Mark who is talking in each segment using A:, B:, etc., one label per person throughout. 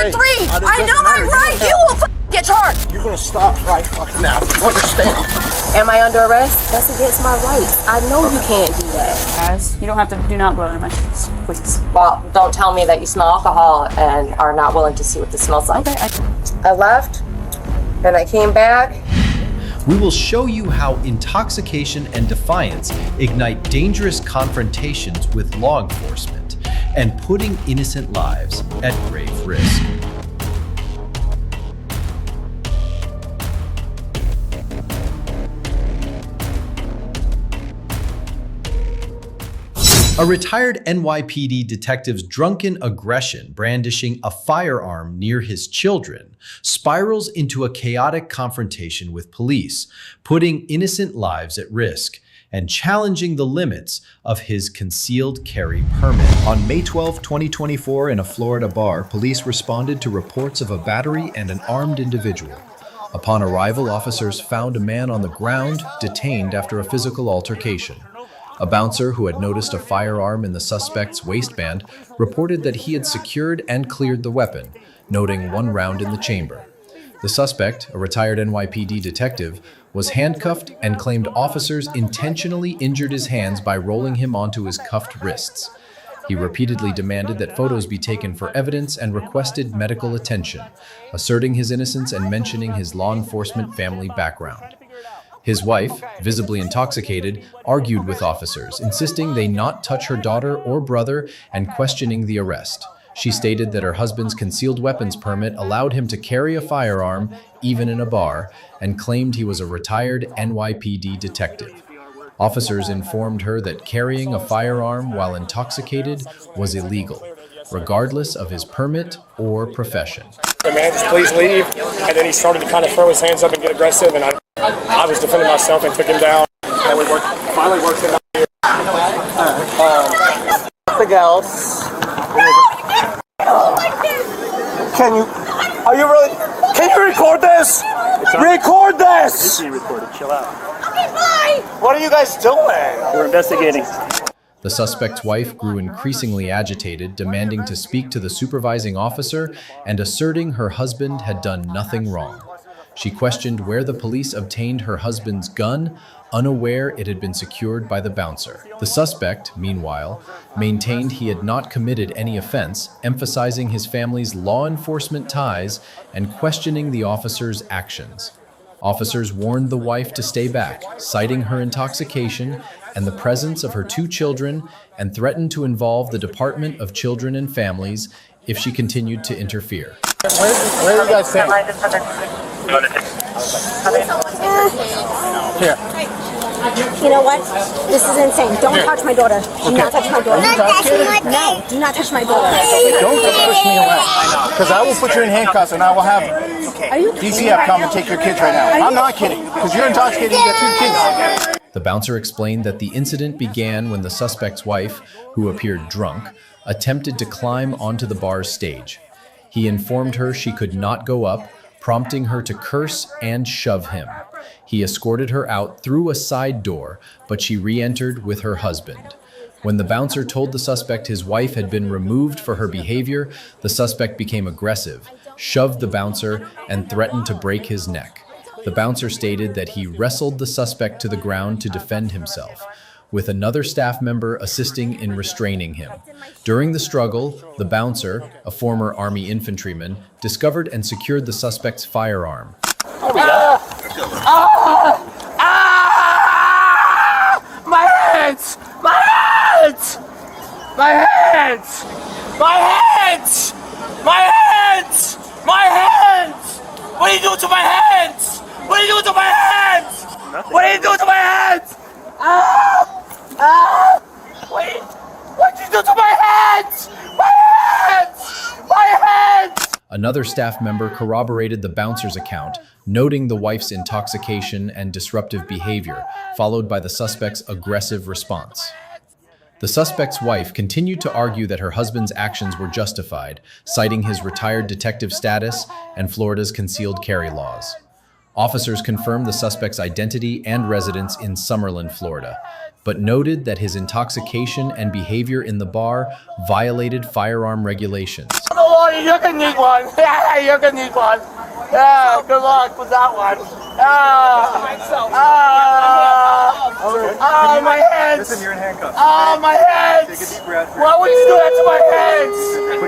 A: at 3. I know I'm right. You will get charged.
B: You're gonna stop right fucking now. Understand?
A: Am I under arrest? That's against my rights. I know you can't do that.
C: Guys, you don't have to, do not blow into my shoes, please.
A: Well, don't tell me that you smell alcohol and are not willing to see what this smells like.
C: Okay,
A: I left, and I came back.
D: We will show you how intoxication and defiance ignite dangerous confrontations with law enforcement and putting innocent lives at grave risk. A retired NYPD detective's drunken aggression brandishing a firearm near his children spirals into a chaotic confrontation with police, putting innocent lives at risk and challenging the limits of his concealed carry permit. On May 12, 2024, in a Florida bar, police responded to reports of a battery and an armed individual. Upon arrival, officers found a man on the ground, detained after a physical altercation. A bouncer who had noticed a firearm in the suspect's waistband reported that he had secured and cleared the weapon, noting 1 round in the chamber. The suspect, a retired NYPD detective, was handcuffed and claimed officers intentionally injured his hands by rolling him onto his cuffed wrists. He repeatedly demanded that photos be taken for evidence and requested medical attention, asserting his innocence and mentioning his law enforcement family background. His wife, visibly intoxicated, argued with officers, insisting they not touch her daughter or brother and questioning the arrest. She stated that her husband's concealed weapons permit allowed him to carry a firearm, even in a bar, and claimed he was a retired NYPD detective. Officers informed her that carrying a firearm while intoxicated was illegal, regardless of his permit or profession.
B: The man, just please leave. And then he started to kind of throw his hands up and get aggressive, and I was defending myself and took him down. And we finally worked it out here. Something else. Are you really, can you record this? Record this!
E: You record it, chill out.
A: Okay, bye.
B: What are you guys doing?
E: We're investigating.
D: The suspect's wife grew increasingly agitated, demanding to speak to the supervising officer and asserting her husband had done nothing wrong. She questioned where the police obtained her husband's gun, unaware it had been secured by the bouncer. The suspect, meanwhile, maintained he had not committed any offense, emphasizing his family's law enforcement ties and questioning the officer's actions. Officers warned the wife to stay back, citing her intoxication and the presence of her 2 children, and threatened to involve the Department of Children and Families if she continued to interfere.
B: Where are you guys staying? Here.
F: You know what? This is insane. Don't touch my daughter. Do not touch my daughter. No, do not touch my daughter.
B: Don't push me away. Because I will put you in handcuffs and I will have DCF come and take your kids right now. I'm not kidding. Because you're intoxicated, you got 2 kids.
D: The bouncer explained that the incident began when the suspect's wife, who appeared drunk, attempted to climb onto the bar's stage. He informed her she could not go up, prompting her to curse and shove him. He escorted her out through a side door, but she re-entered with her husband. When the bouncer told the suspect his wife had been removed for her behavior, the suspect became aggressive, shoved the bouncer, and threatened to break his neck. The bouncer stated that he wrestled the suspect to the ground to defend himself, with another staff member assisting in restraining him. During the struggle, the bouncer, a former Army infantryman, discovered and secured the suspect's firearm.
B: My hands! My hands! My hands! My hands! My hands! My hands! What are you doing to my hands? What are you doing to my hands? What are you doing to my hands? What did you do to my hands? My hands! My hands!
D: Another staff member corroborated the bouncer's account, noting the wife's intoxication and disruptive behavior, followed by the suspect's aggressive response. The suspect's wife continued to argue that her husband's actions were justified, citing his retired detective status and Florida's concealed carry laws. Officers confirmed the suspect's identity and residence in Summerlin, Florida, but noted that his intoxication and behavior in the bar violated firearm regulations.
B: Oh, you're gonna need one. Yeah, you're gonna need one. Yeah, good luck with that one. My hands.
G: Listen, you're in handcuffs.
B: My hands.
G: Take a deep breath.
B: Why would you do that to my hands?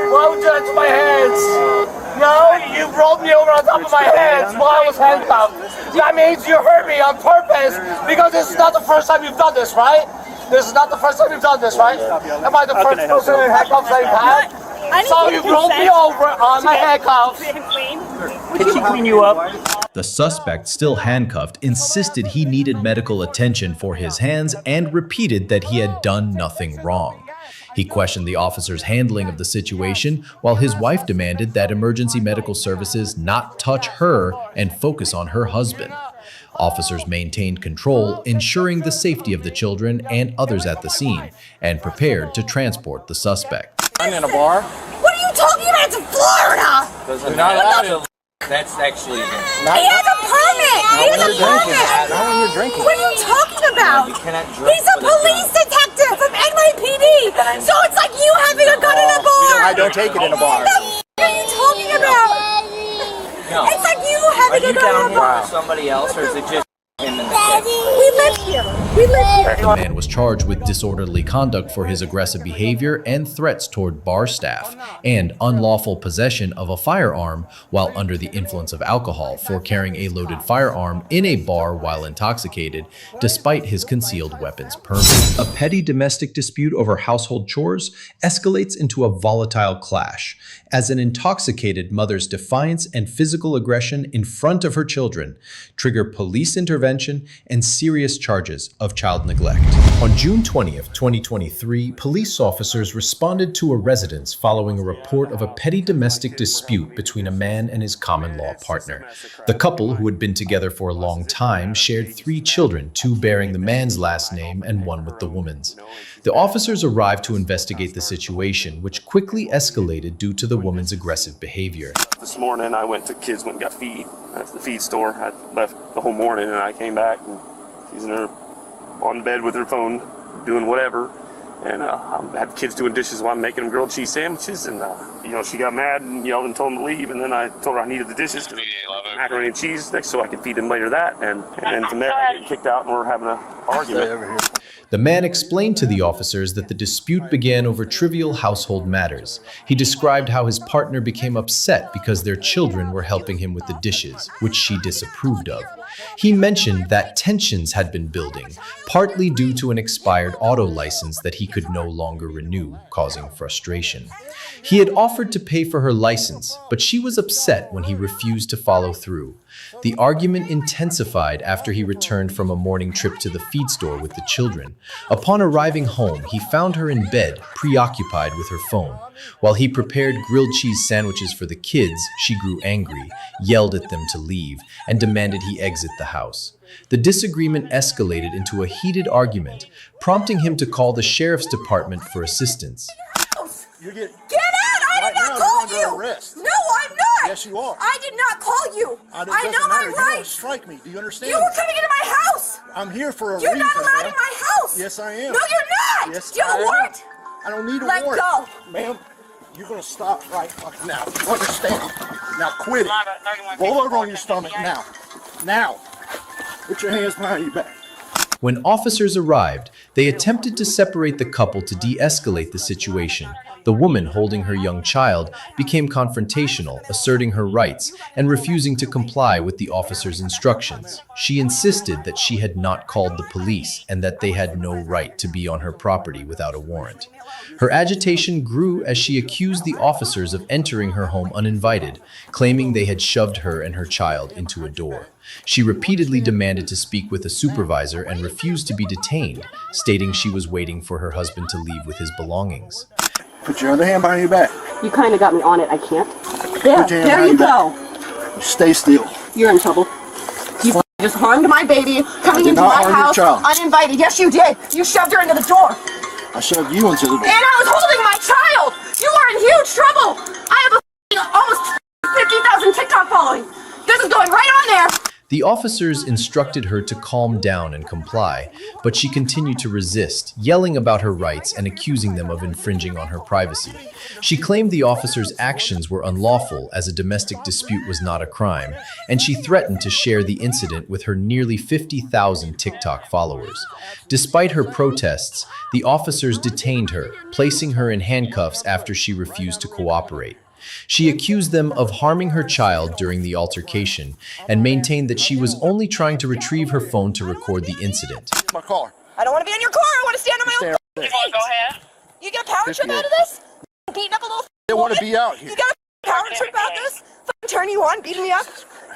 B: Why would you do that to my hands? No, you rolled me over on top of my hands while I was handcuffed. That means you hurt me on purpose because this is not the first time you've done this, right? This is not the first time you've done this, right? Am I the first person in handcuffs that you've had? So you rolled me over on my handcuffs.
E: Did she clean you up?
D: The suspect, still handcuffed, insisted he needed medical attention for his hands and repeated that he had done nothing wrong. He questioned the officer's handling of the situation, while his wife demanded that emergency medical services not touch her and focus on her husband. Officers maintained control, ensuring the safety of the children and others at the scene, and prepared to transport the suspect.
B: I'm in a bar.
F: What are you talking about? It's Florida.
B: You're not allowed to. That's actually against.
F: He has a permit. He has a permit.
B: Not when you're drinking.
F: What are you talking about?
B: You cannot drink.
F: He's a police detective from NYPD. So it's like you having a gun in a bar.
B: I don't take it in a bar.
F: What the f are you talking about?
B: No.
F: It's like you having a gun in a bar.
B: Somebody else, or is it just him and the
F: We live here. We live here.
D: The man was charged with disorderly conduct for his aggressive behavior and threats toward bar staff, and unlawful possession of a firearm while under the influence of alcohol for carrying a loaded firearm in a bar while intoxicated, despite his concealed weapons permit. A petty domestic dispute over household chores escalates into a volatile clash, as an intoxicated mother's defiance and physical aggression in front of her children trigger police intervention and serious charges of child neglect. On June 20th, 2023, police officers responded to a residence following a report of a petty domestic dispute between a man and his common-law partner. The couple, who had been together for a long time, shared 3 children, 2 bearing the man's last name and 1 with the woman's. The officers arrived to investigate the situation, which quickly escalated due to the woman's aggressive behavior.
H: This morning I went and got feed at the feed store. I left the whole morning and I came back and she's in her on bed with her phone doing whatever, and I had the kids doing dishes while I'm making them grilled cheese sandwiches, and she got mad and yelled and told them to leave, and then I told her I needed the dishes because macaroni and cheese next so I could feed them later that, and then from there I get kicked out and we're having an argument.
D: The man explained to the officers that the dispute began over trivial household matters. He described how his partner became upset because their children were helping him with the dishes, which she disapproved of. He mentioned that tensions had been building, partly due to an expired auto license that he could no longer renew, causing frustration. He had offered to pay for her license, but she was upset when he refused to follow through. The argument intensified after he returned from a morning trip to the feed store with the children. Upon arriving home, he found her in bed, preoccupied with her phone. While he prepared grilled cheese sandwiches for the kids, she grew angry, yelled at them to leave, and demanded he exit the house. The disagreement escalated into a heated argument, prompting him to call the sheriff's department for assistance.
F: Get out! I did not call you!
G: Arrest.
F: No, I'm not!
G: Yes, you are.
F: I did not call you! I know my
G: You don't
F: rights!
G: strike me. Do you understand?
F: You were coming into my house!
G: I'm here for a
F: You're
G: reason.
F: not allowed
G: ma'am.
F: in my house!
G: Yes, I am.
F: No, you're not!
G: Yes,
F: Do you have
G: I
F: a
G: am.
F: warrant?
G: I don't need a
F: Let
G: warrant.
F: go.
G: Ma'am, you're going to stop right fucking now. You understand? Now quit it. Roll over on your stomach now. Now. Put your hands behind your back.
D: When officers arrived, they attempted to separate the couple to de-escalate the situation. The woman, holding her young child, became confrontational, asserting her rights and refusing to comply with the officers' instructions. She insisted that she had not called the police and that they had no right to be on her property without a warrant. Her agitation grew as she accused the officers of entering her home uninvited, claiming they had shoved her and her child into a door. She repeatedly demanded to speak with a supervisor and refused to be detained, stating she was waiting for her husband to leave with his belongings.
G: Put your other hand behind your back.
I: You kind of got me on it. I can't. There,
G: Put your hand
I: there you
G: behind
I: go.
G: Stay still.
I: You're in trouble. You just harmed my baby coming
G: did
I: into
G: not
I: my
G: harm your
I: house
G: child.
I: uninvited. Yes, you did. You shoved her into the door.
G: I shoved you into the door.
I: And I was holding my child. You are in huge trouble. I have a almost 50,000 TikTok following. This is going right on there.
D: The officers instructed her to calm down and comply, but she continued to resist, yelling about her rights and accusing them of infringing on her privacy. She claimed the officers' actions were unlawful as a domestic dispute was not a crime, and she threatened to share the incident with her nearly 50,000 TikTok followers. Despite her protests, the officers detained her, placing her in handcuffs after she refused to cooperate. She accused them of harming her child during the altercation and maintained that she was only trying to retrieve her phone to record the incident.
G: My car.
I: I don't want to be in your car. I want to stand on my own.
G: Stand
I: You go ahead. You get a power trip out of this? Beating up a little.
G: They want to be out here.
I: You got a power trip out of this? Turn you on, beating me up?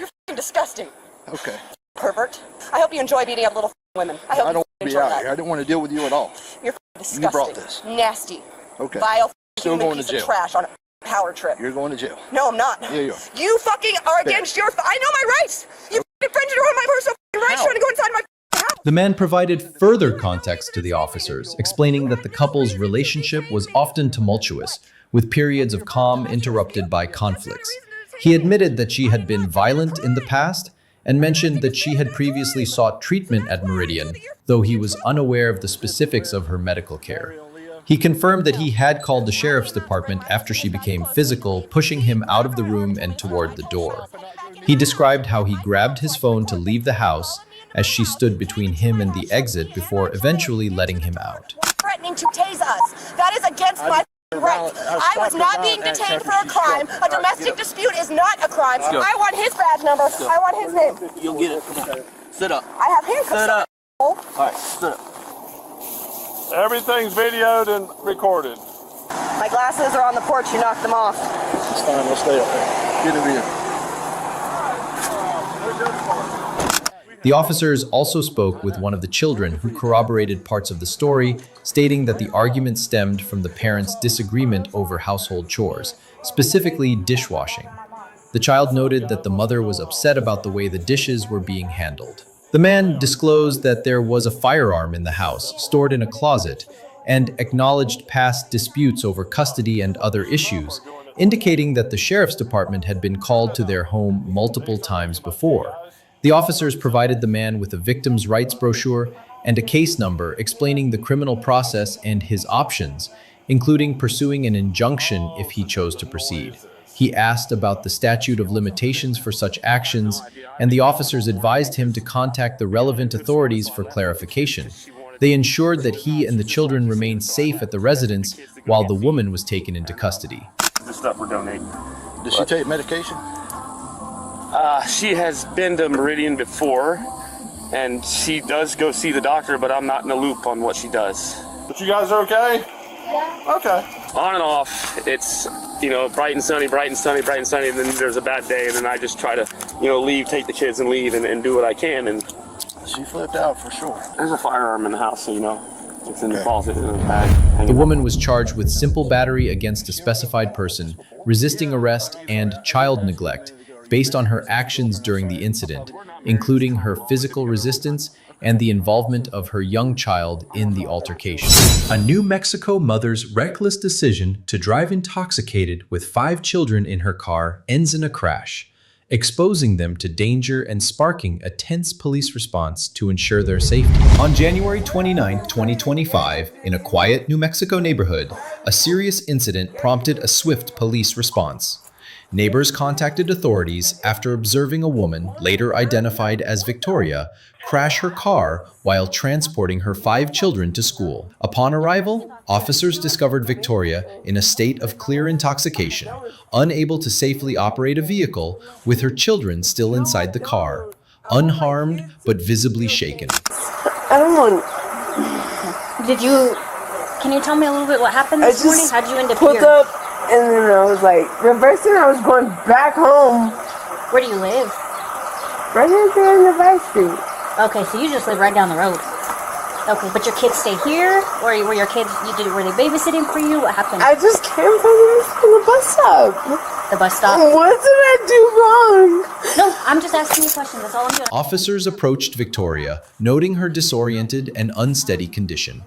I: You're disgusting.
G: Okay.
I: Pervert. I hope you enjoy beating up little women. I hope
G: I don't
I: you
G: want to be
I: enjoy
G: out
I: that.
G: here. I didn't want to deal with you at all.
I: You're disgusting.
G: You brought this.
I: Nasty.
G: Okay.
I: Vile
G: Still
I: human
G: going to
I: piece
G: jail.
I: of trash on a power trip.
G: You're going to jail.
I: No, I'm not.
G: Yeah, you are.
I: You fucking are against your. I know my rights. You infringed on my personal rights
G: How?
I: trying to go inside my house.
D: The man provided further context to the officers, explaining that the couple's relationship was often tumultuous, with periods of calm interrupted by conflicts. He admitted that she had been violent in the past and mentioned that she had previously sought treatment at Meridian, though he was unaware of the specifics of her medical care. He confirmed that he had called the sheriff's department after she became physical, pushing him out of the room and toward the door. He described how he grabbed his phone to leave the house as she stood between him and the exit before eventually letting him out.
I: Threatening to tase us. That is against my right. I was not being detained for a crime. A domestic dispute is not a crime. I want his badge number. I want his name.
B: You'll get it. Come on. Sit up.
I: I have handcuffs.
B: Sit up.
I: on.
B: All right, sit up.
G: Everything's videoed and recorded.
I: My glasses are on the porch. You knocked them off.
G: It's fine. We'll stay up there. Get over here.
D: The officers also spoke with one of the children who corroborated parts of the story, stating that the argument stemmed from the parents' disagreement over household chores, specifically dishwashing. The child noted that the mother was upset about the way the dishes were being handled. The man disclosed that there was a firearm in the house, stored in a closet, and acknowledged past disputes over custody and other issues, indicating that the sheriff's department had been called to their home multiple times before. The officers provided the man with a victim's rights brochure and a case number explaining the criminal process and his options, including pursuing an injunction if he chose to proceed. He asked about the statute of limitations for such actions, and the officers advised him to contact the relevant authorities for clarification. They ensured that he and the children remained safe at the residence while the woman was taken into custody.
H: The stuff we're donating.
G: Does she take medication?
H: She has been to Meridian before, and she does go see the doctor, but I'm not in the loop on what she does.
G: But you guys are okay? Yeah. Okay.
H: On and off, it's, bright and sunny, bright and sunny, bright and sunny, and then there's a bad day, and then I just try to, leave, take the kids and leave and do what I can. And
G: She flipped out for sure.
H: there's a firearm in the house, so it's in the closet in the bag.
D: The woman was charged with simple battery against a specified person, resisting arrest, and child neglect, based on her actions during the incident, including her physical resistance and the involvement of her young child in the altercation. A New Mexico mother's reckless decision to drive intoxicated with 5 children in her car ends in a crash, exposing them to danger and sparking a tense police response to ensure their safety. On January 29, 2025, in a quiet New Mexico neighborhood, a serious incident prompted a swift police response. Neighbors contacted authorities after observing a woman, later identified as Victoria, crash her car while transporting her 5 children to school. Upon arrival, officers discovered Victoria in a state of clear intoxication, unable to safely operate a vehicle, with her children still inside the car, unharmed but visibly shaken.
J: I don't know.
F: Can you tell me a little bit what happened this morning? How'd you end up
J: pulled
F: here?
J: up and then I was like reversing. I was going back home.
F: Where do you live?
J: Right here there in the back street.
F: Okay, so you just live right down the road. Okay, but your kids stay here, or were your kids? Were they babysitting for you? What happened?
J: I just came from the bus stop.
F: The bus stop.
J: What did I do wrong?
F: No, I'm just asking you questions. That's all I'm doing.
D: Officers approached Victoria, noting her disoriented and unsteady condition.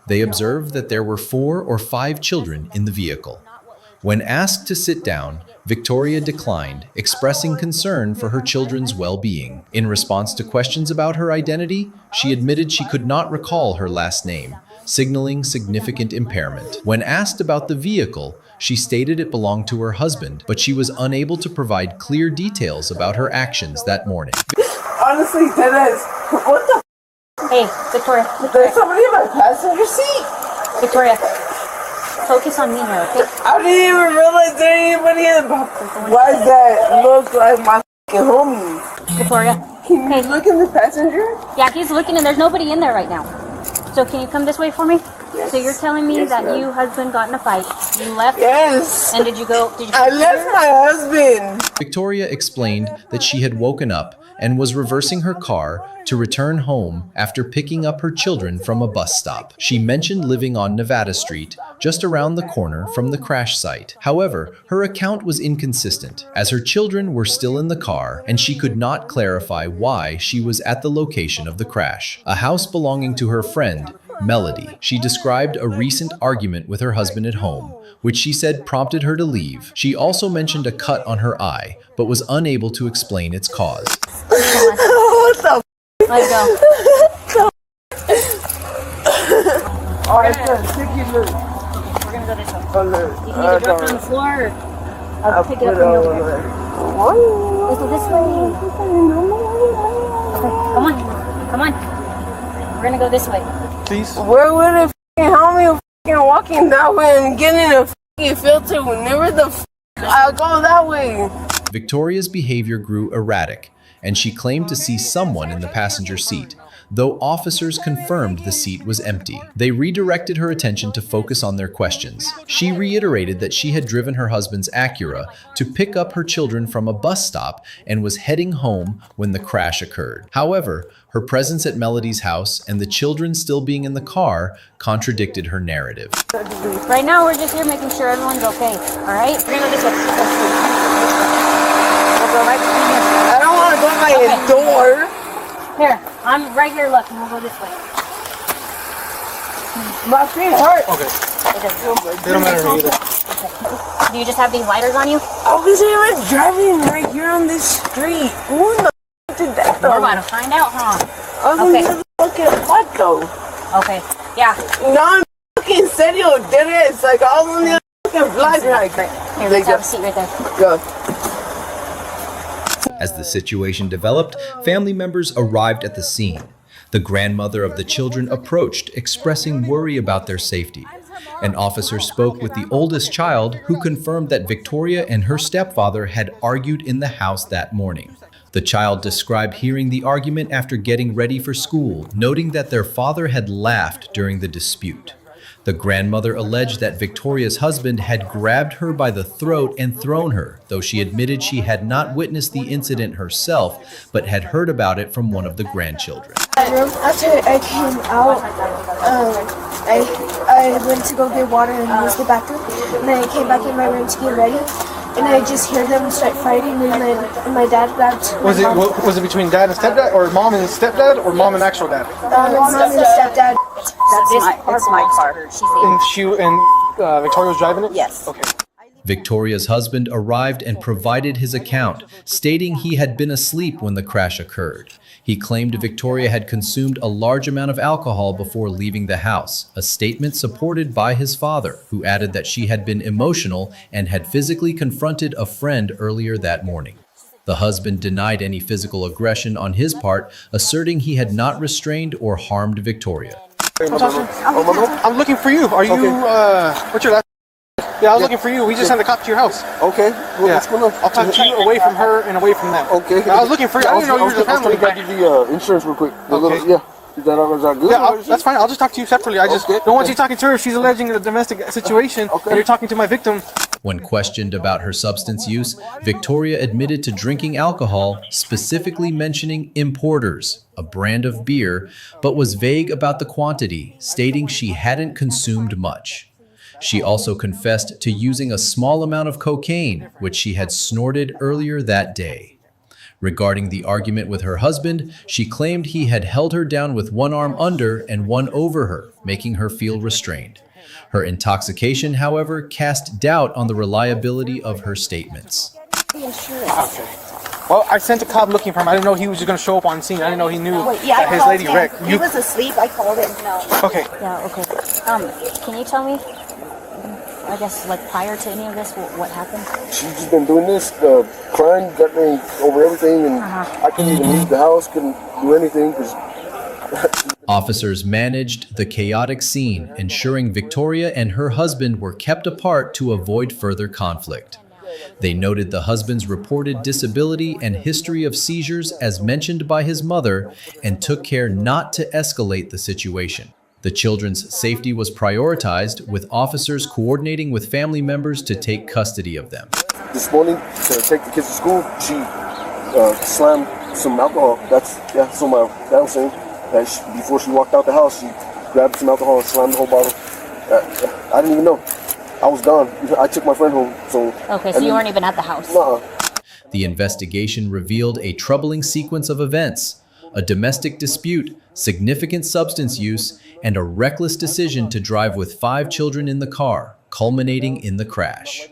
D: They observed that there were 4 or 5 children in the vehicle. When asked to sit down, Victoria declined, expressing concern for her children's well-being. In response to questions about her identity, she admitted she could not recall her last name, signaling significant impairment. When asked about the vehicle, she stated it belonged to her husband, but she was unable to provide clear details about her actions that morning.
J: Honestly, Dennis, what the
F: Hey, Victoria.
J: There's somebody in my passenger seat.
F: Victoria. Focus on me here, okay?
J: I didn't even realize there ain't anybody in the... Why does that look like my fucking homie?
F: Victoria.
J: Can you look in the passenger?
F: Yeah, he's looking and there's nobody in there right now. So can you come this way for me? Yes. So you're telling me that you husband got in a fight. You left?
J: Yes.
F: And did you
J: I left my husband.
D: Victoria explained that she had woken up and was reversing her car to return home after picking up her children from a bus stop. She mentioned living on Nevada Street, just around the corner from the crash site. However, her account was inconsistent, as her children were still in the car and she could not clarify why she was at the location of the crash, a house belonging to her friend, Melody. She described a recent argument with her husband at home, which she said prompted her to leave. She also mentioned a cut on her eye, but was unable to explain its cause.
J: What the
F: Let's go.
J: Alright, take you look.
F: We're gonna go this way.
J: Oh, look.
F: You need to drop it on the floor. Or I'll pick it up from over here. Let's go this way. Okay, come on. Come on. We're gonna go this way.
J: Please. Where would a fucking homie fucking walking that way and getting a fucking filter whenever the fuck I go that way?
D: Victoria's behavior grew erratic, and she claimed to see someone in the passenger seat, though officers confirmed the seat was empty. They redirected her attention to focus on their questions. She reiterated that she had driven her husband's Acura to pick up her children from a bus stop and was heading home when the crash occurred. However, her presence at Melody's house and the children still being in the car contradicted her narrative.
F: Right now, we're just here making sure everyone's okay. All right? We're gonna go this way. We'll go right behind here.
J: I don't want to go by a door.
F: Here, I'm right here. Look, and we'll go this way.
J: My feet hurt.
B: Okay. They don't matter to me either.
F: Okay. Do you just have these lighters on you?
J: I was even driving right here on this street. Who the f did that though?
F: We're about to find out, huh?
J: I was in the fucking what though?
F: Okay. Yeah.
J: No, I'm fucking serio, dead ass. Like I was on the fucking flag right.
F: Here, let's have a seat right there.
J: Go.
D: As the situation developed, family members arrived at the scene. The grandmother of the children approached, expressing worry about their safety. An officer spoke with the oldest child, who confirmed that Victoria and her stepfather had argued in the house that morning. The child described hearing the argument after getting ready for school, noting that their father had laughed during the dispute. The grandmother alleged that Victoria's husband had grabbed her by the throat and thrown her, though she admitted she had not witnessed the incident herself, but had heard about it from one of the grandchildren.
K: After I came out, I went to go get water and use the bathroom, and then I came back in my room to get ready, and I just hear them start fighting, and then my dad grabbed
B: Was it between dad and stepdad, or mom and stepdad, or mom and actual dad?
K: Mom and stepdad.
F: That's my car.
B: And Victoria was driving it?
F: Yes.
B: Okay.
D: Victoria's husband arrived and provided his account, stating he had been asleep when the crash occurred. He claimed Victoria had consumed a large amount of alcohol before leaving the house, a statement supported by his father, who added that she had been emotional and had physically confronted a friend earlier that morning. The husband denied any physical aggression on his part, asserting he had not restrained or harmed Victoria.
B: I'm looking for you. Are you, what's your last name? Yeah, I was looking for you. We just sent a cop to your house.
G: Okay. Well,
B: Yeah.
G: what's going on?
B: I'll talk to you away from her and away from them.
G: Okay.
B: I was looking for you. I didn't know you were the family.
G: I was going to get the insurance real quick. The
B: Okay.
G: little, yeah. Is that good?
B: Yeah, that's fine. I'll just talk to you separately. I just don't want you talking to her if she's alleging a domestic situation and you're talking to my victim.
D: When questioned about her substance use, Victoria admitted to drinking alcohol, specifically mentioning Importers, a brand of beer, but was vague about the quantity, stating she hadn't consumed much. She also confessed to using a small amount of cocaine, which she had snorted earlier that day. Regarding the argument with her husband, she claimed he had held her down with one arm under and one over her, making her feel restrained. Her intoxication, however, cast doubt on the reliability of her statements.
B: Okay. Well, I sent a cop looking for him. I didn't know he was just going to show up on scene. I didn't know he knew that his lady wrecked.
I: He was asleep. I called him. No.
B: Okay.
F: Yeah, okay. Can you tell me, I guess, like, prior to any of this, what happened?
G: She's just been doing this, crying, got me over everything, and I couldn't even leave the house, couldn't do anything, because...
D: Officers managed the chaotic scene, ensuring Victoria and her husband were kept apart to avoid further conflict. They noted the husband's reported disability and history of seizures as mentioned by his mother and took care not to escalate the situation. The children's safety was prioritized, with officers coordinating with family members to take custody of them.
G: This morning, to take the kids to school, she slammed some alcohol. That's on my bouncing. Before she walked out the house, she grabbed some alcohol and slammed the whole bottle. I didn't even know. I was gone. I took my friend home.
F: Okay, so you weren't even at the house?
G: Nuh-uh.
D: The investigation revealed a troubling sequence of events: a domestic dispute, significant substance use, and a reckless decision to drive with 5 children in the car, culminating in the crash.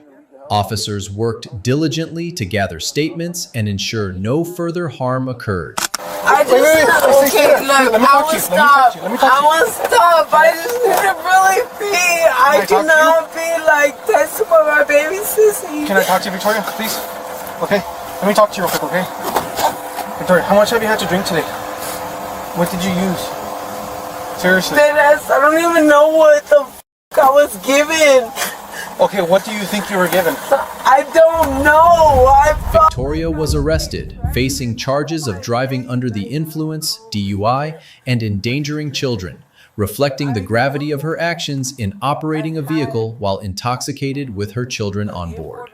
D: Officers worked diligently to gather statements and ensure no further harm occurred.
J: I just, okay, look, I will stop. I just need to really pee. I cannot be like tested by my baby sissy.
B: Can I talk to you, Victoria, please? Okay, let me talk to you real quick, okay? Victoria, how much have you had to drink today? What did you use? Seriously?
J: I don't even know what the f I was given.
B: Okay, what do you think you were given?
J: I don't know.
D: Victoria was arrested, facing charges of driving under the influence, DUI, and endangering children, reflecting the gravity of her actions in operating a vehicle while intoxicated with her children on board.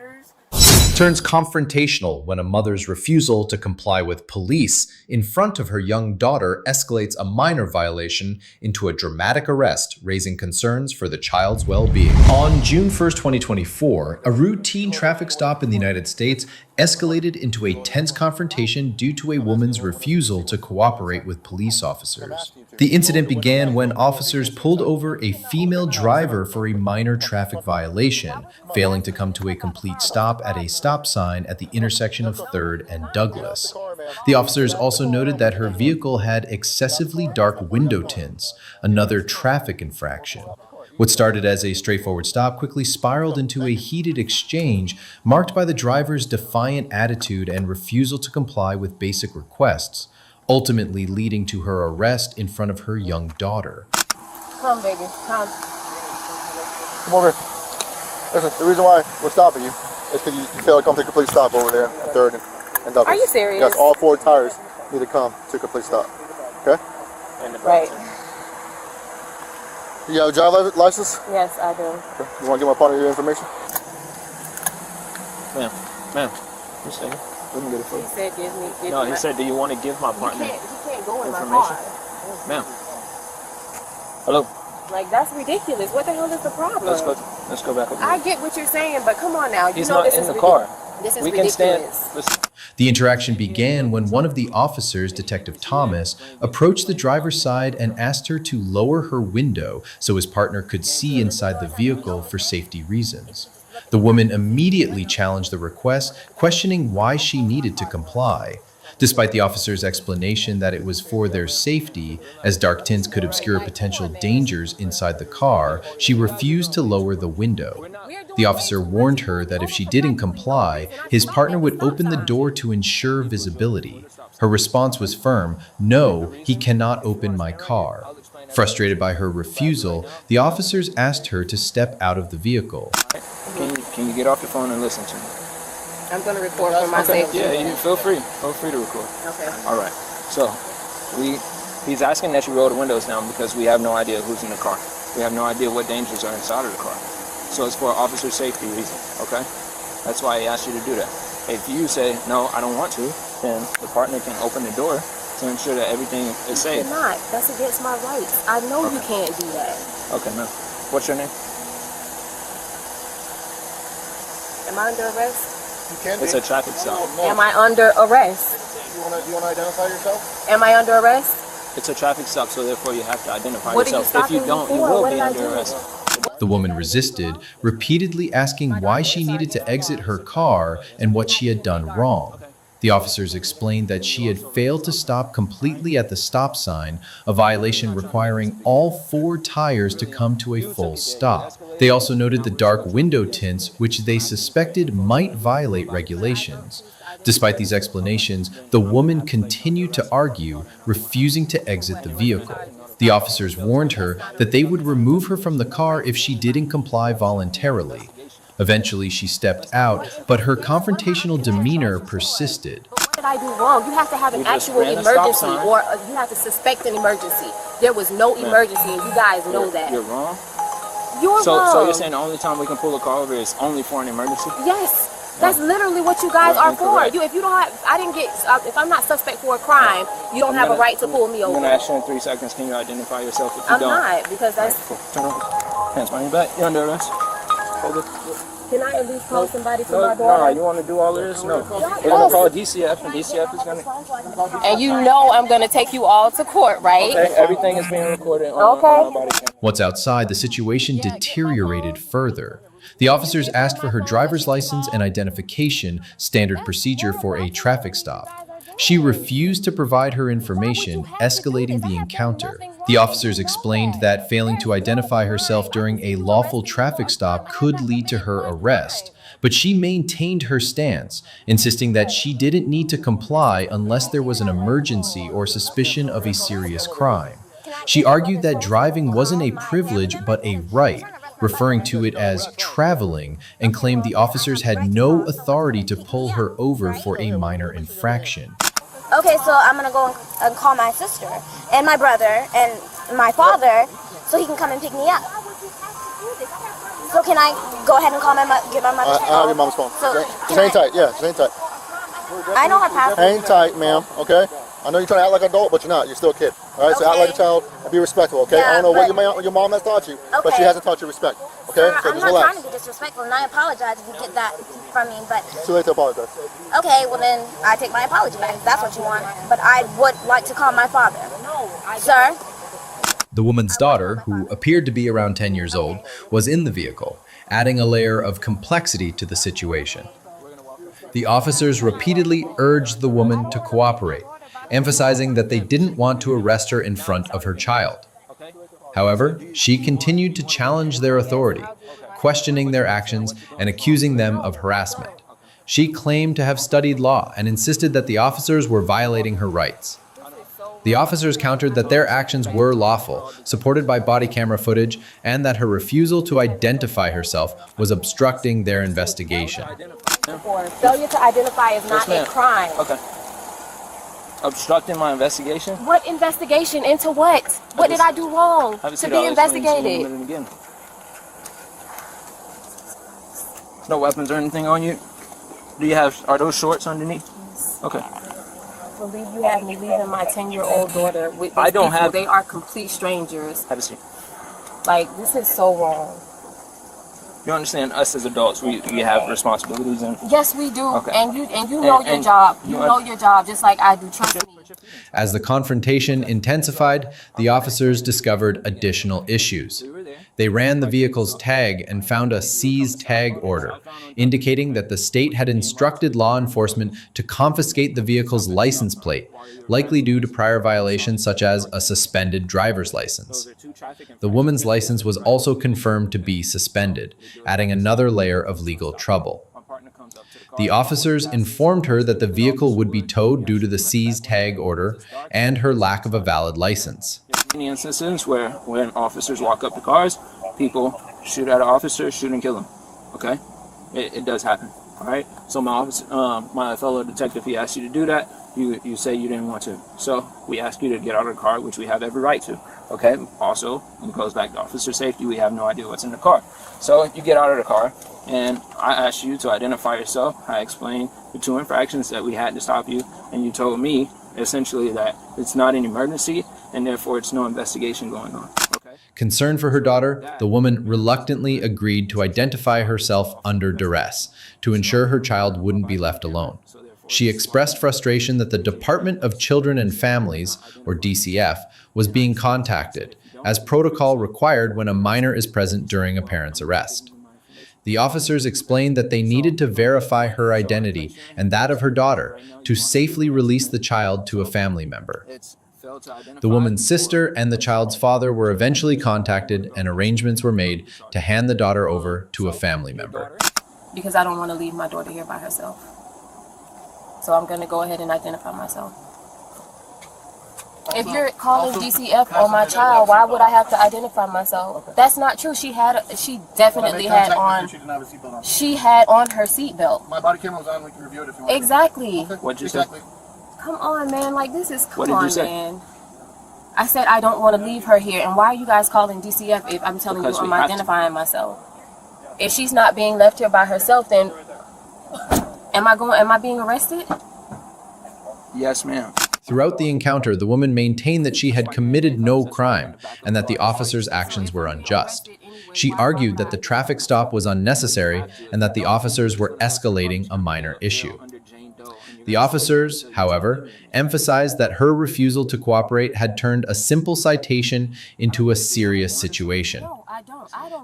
D: Turns confrontational when a mother's refusal to comply with police in front of her young daughter escalates a minor violation into a dramatic arrest, raising concerns for the child's well-being. On June 1st, 2024, a routine traffic stop in the United States escalated into a tense confrontation due to a woman's refusal to cooperate with police officers. The incident began when officers pulled over a female driver for a minor traffic violation, failing to come to a complete stop at a stop sign at the intersection of 3rd and Douglas. The officers also noted that her vehicle had excessively dark window tints, another traffic infraction. What started as a straightforward stop quickly spiraled into a heated exchange marked by the driver's defiant attitude and refusal to comply with basic requests, ultimately leading to her arrest in front of her young daughter.
A: Come, baby, come.
G: Come over. Listen, the reason why we're stopping you is because you failed to come to a complete stop over there at 3rd and Douglas.
A: Are you serious?
G: Yes, all 4 tires need to come to a complete stop. Okay?
A: Right.
G: You have a driver's license?
A: Yes, I do.
G: Okay. You want to give my partner your information?
E: Ma'am, you say?
G: Let me get it for
A: He
G: you.
A: said give me
E: No, he
A: my...
E: said, do you want to give my
A: You
E: partner
A: can't go in my
E: information?
A: car.
E: Ma'am. Hello.
A: Like, that's ridiculous. What the hell is the problem?
E: Let's go back over
A: I
E: here.
A: get what you're saying, but come on now. You
E: He's
A: know
E: not
A: this
E: in
A: is
E: the
A: ridiculous.
E: car.
A: This is
E: We can
A: ridiculous.
E: stand. Listen.
D: The interaction began when one of the officers, Detective Thomas, approached the driver's side and asked her to lower her window so his partner could see inside the vehicle for safety reasons. The woman immediately challenged the request, questioning why she needed to comply. Despite the officer's explanation that it was for their safety, as dark tints could obscure potential dangers inside the car, she refused to lower the window. The officer warned her that if she didn't comply, his partner would open the door to ensure visibility. Her response was firm: "No, he cannot open my car." Frustrated by her refusal, the officers asked her to step out of the vehicle.
E: Can you get off your phone and listen to me?
A: I'm going to record for my safety.
E: Yeah, you feel free. Feel free to record.
A: Okay.
E: All right. So, he's asking that you roll the windows down because we have no idea who's in the car. We have no idea what dangers are inside of the car. So it's for officer safety reasons, okay? That's why he asked you to do that. If you say, no, I don't want to, then the partner can open the door to ensure that everything is safe.
A: You're not. That's against my rights. I know you can't do that.
E: Okay, ma'am. What's your name?
A: Am I under arrest?
G: You can
E: It's a traffic stop.
A: Am I under arrest?
G: Do you want to identify yourself?
A: Am I under arrest?
E: It's a traffic stop, so therefore you have to identify
A: What are you
E: yourself. If you
A: stopping me
E: don't, you
A: for?
E: will
A: What
E: be
A: did I
E: under
A: do?
E: arrest.
D: The woman resisted, repeatedly asking why she needed to exit her car and what she had done wrong. The officers explained that she had failed to stop completely at the stop sign, a violation requiring all 4 tires to come to a full stop. They also noted the dark window tints, which they suspected might violate regulations. Despite these explanations, the woman continued to argue, refusing to exit the vehicle. The officers warned her that they would remove her from the car if she didn't comply voluntarily. Eventually, she stepped out, but her confrontational demeanor persisted.
A: What did I do wrong? You have to have an actual emergency, or you have to suspect an emergency. There was no emergency, and you guys know that.
E: You're wrong?
A: You're wrong.
E: So you're saying the only time we can pull a car over is only for an emergency?
A: Yes. That's literally what you guys are for. If you don't have, if I'm not suspect for a crime, you don't have a right to pull me over.
E: I'm gonna ask you in 3 seconds. Can you identify yourself? If you
A: I'm
E: don't,
A: not, because that's.
E: Turn over. Hands behind your back. You're under arrest. Hold it.
A: Can I at least call somebody for my daughter?
E: No, you want to do all of this? No. We're gonna call DCF, and DCF is gonna.
A: And you know I'm gonna take you all to court, right?
E: Okay. Everything is being recorded on Bodycam.
D: Once outside, the situation deteriorated further. The officers asked for her driver's license and identification, standard procedure for a traffic stop. She refused to provide her information, escalating the encounter. The officers explained that failing to identify herself during a lawful traffic stop could lead to her arrest, but she maintained her stance, insisting that she didn't need to comply unless there was an emergency or suspicion of a serious crime. She argued that driving wasn't a privilege but a right, referring to it as traveling, and claimed the officers had no authority to pull her over for a minor infraction.
F: Okay, so I'm gonna go and call my sister and my brother and my father so he can come and pick me up. So can I go ahead and call get my mother?
G: I have your mom's phone.
F: So
G: just hang tight, yeah, just hang tight.
F: I know her password.
G: Hang tight, ma'am, okay? I know you're trying to act like an adult, but you're not. You're still a kid. All right, so act like a child and be respectful, okay?
F: Yeah,
G: I don't know what your mom has taught you, but she hasn't taught you respect, okay? So
F: I'm
G: just
F: not
G: relax.
F: trying to be disrespectful, and I apologize if you get that from me, but...
G: It's too late to apologize.
F: Okay, well then, I take my apology back if that's what you want, but I would like to call my father. Sir?
D: The woman's daughter, who appeared to be around 10 years old, was in the vehicle, adding a layer of complexity to the situation. The officers repeatedly urged the woman to cooperate, emphasizing that they didn't want to arrest her in front of her child. However, she continued to challenge their authority, questioning their actions and accusing them of harassment. She claimed to have studied law and insisted that the officers were violating her rights. The officers countered that their actions were lawful, supported by body camera footage, and that her refusal to identify herself was obstructing their investigation.
A: Failure to identify is not a crime.
E: Okay. Obstructing my investigation?
A: What investigation? Into what? What did I do wrong to be investigated?
E: No weapons or anything on you? Are those shorts underneath? Okay.
A: I believe you have me leaving my 10-year-old daughter with these
E: people.
A: They are complete strangers.
E: Have a seat.
A: Like, this is so wrong.
E: You understand, us as adults, we have responsibilities and...
A: Yes, we do.
E: Okay.
A: And you know your job. You know your job just like I do. Trust me.
D: As the confrontation intensified, the officers discovered additional issues. They ran the vehicle's tag and found a seize tag order, indicating that the state had instructed law enforcement to confiscate the vehicle's license plate, likely due to prior violations such as a suspended driver's license. The woman's license was also confirmed to be suspended, adding another layer of legal trouble. The officers informed her that the vehicle would be towed due to the seize tag order and her lack of a valid license.
E: Many instances where when officers walk up to cars, people shoot at an officer, shoot and kill them. Okay, it does happen. All right. So my fellow detective, he asked you to do that. You say you didn't want to. So we ask you to get out of the car, which we have every right to. Okay. Also, when it goes back to officer safety, we have no idea what's in the car. So you get out of the car, and I asked you to identify yourself. I explained the 2 infractions that we had to stop you, and you told me essentially that it's not an emergency, and therefore it's no investigation going on. Okay.
D: Concerned for her daughter, the woman reluctantly agreed to identify herself under duress to ensure her child wouldn't be left alone. She expressed frustration that the Department of Children and Families, or DCF, was being contacted, as protocol required when a minor is present during a parent's arrest. The officers explained that they needed to verify her identity and that of her daughter to safely release the child to a family member. The woman's sister and the child's father were eventually contacted and arrangements were made to hand the daughter over to a family member.
A: Because I don't want to leave my daughter here by herself. So I'm going to go ahead and identify myself. If you're calling DCF on my child, why would I have to identify myself? That's not true. She definitely had on her seatbelt.
G: My body camera was on. We can review it if you want.
A: Exactly.
E: What'd you say?
A: Come on, man. Like, this is,
E: What
A: come
E: did you
A: on,
E: say?
A: man. I said I don't want to leave her here. And why are you guys calling DCF if I'm telling
E: Because
A: you
E: we
A: I'm
E: have to.
A: identifying myself? If she's not being left here by herself, then am I being arrested?
E: Yes, ma'am.
D: Throughout the encounter, the woman maintained that she had committed no crime and that the officers' actions were unjust. She argued that the traffic stop was unnecessary and that the officers were escalating a minor issue. The officers, however, emphasized that her refusal to cooperate had turned a simple citation into a serious situation.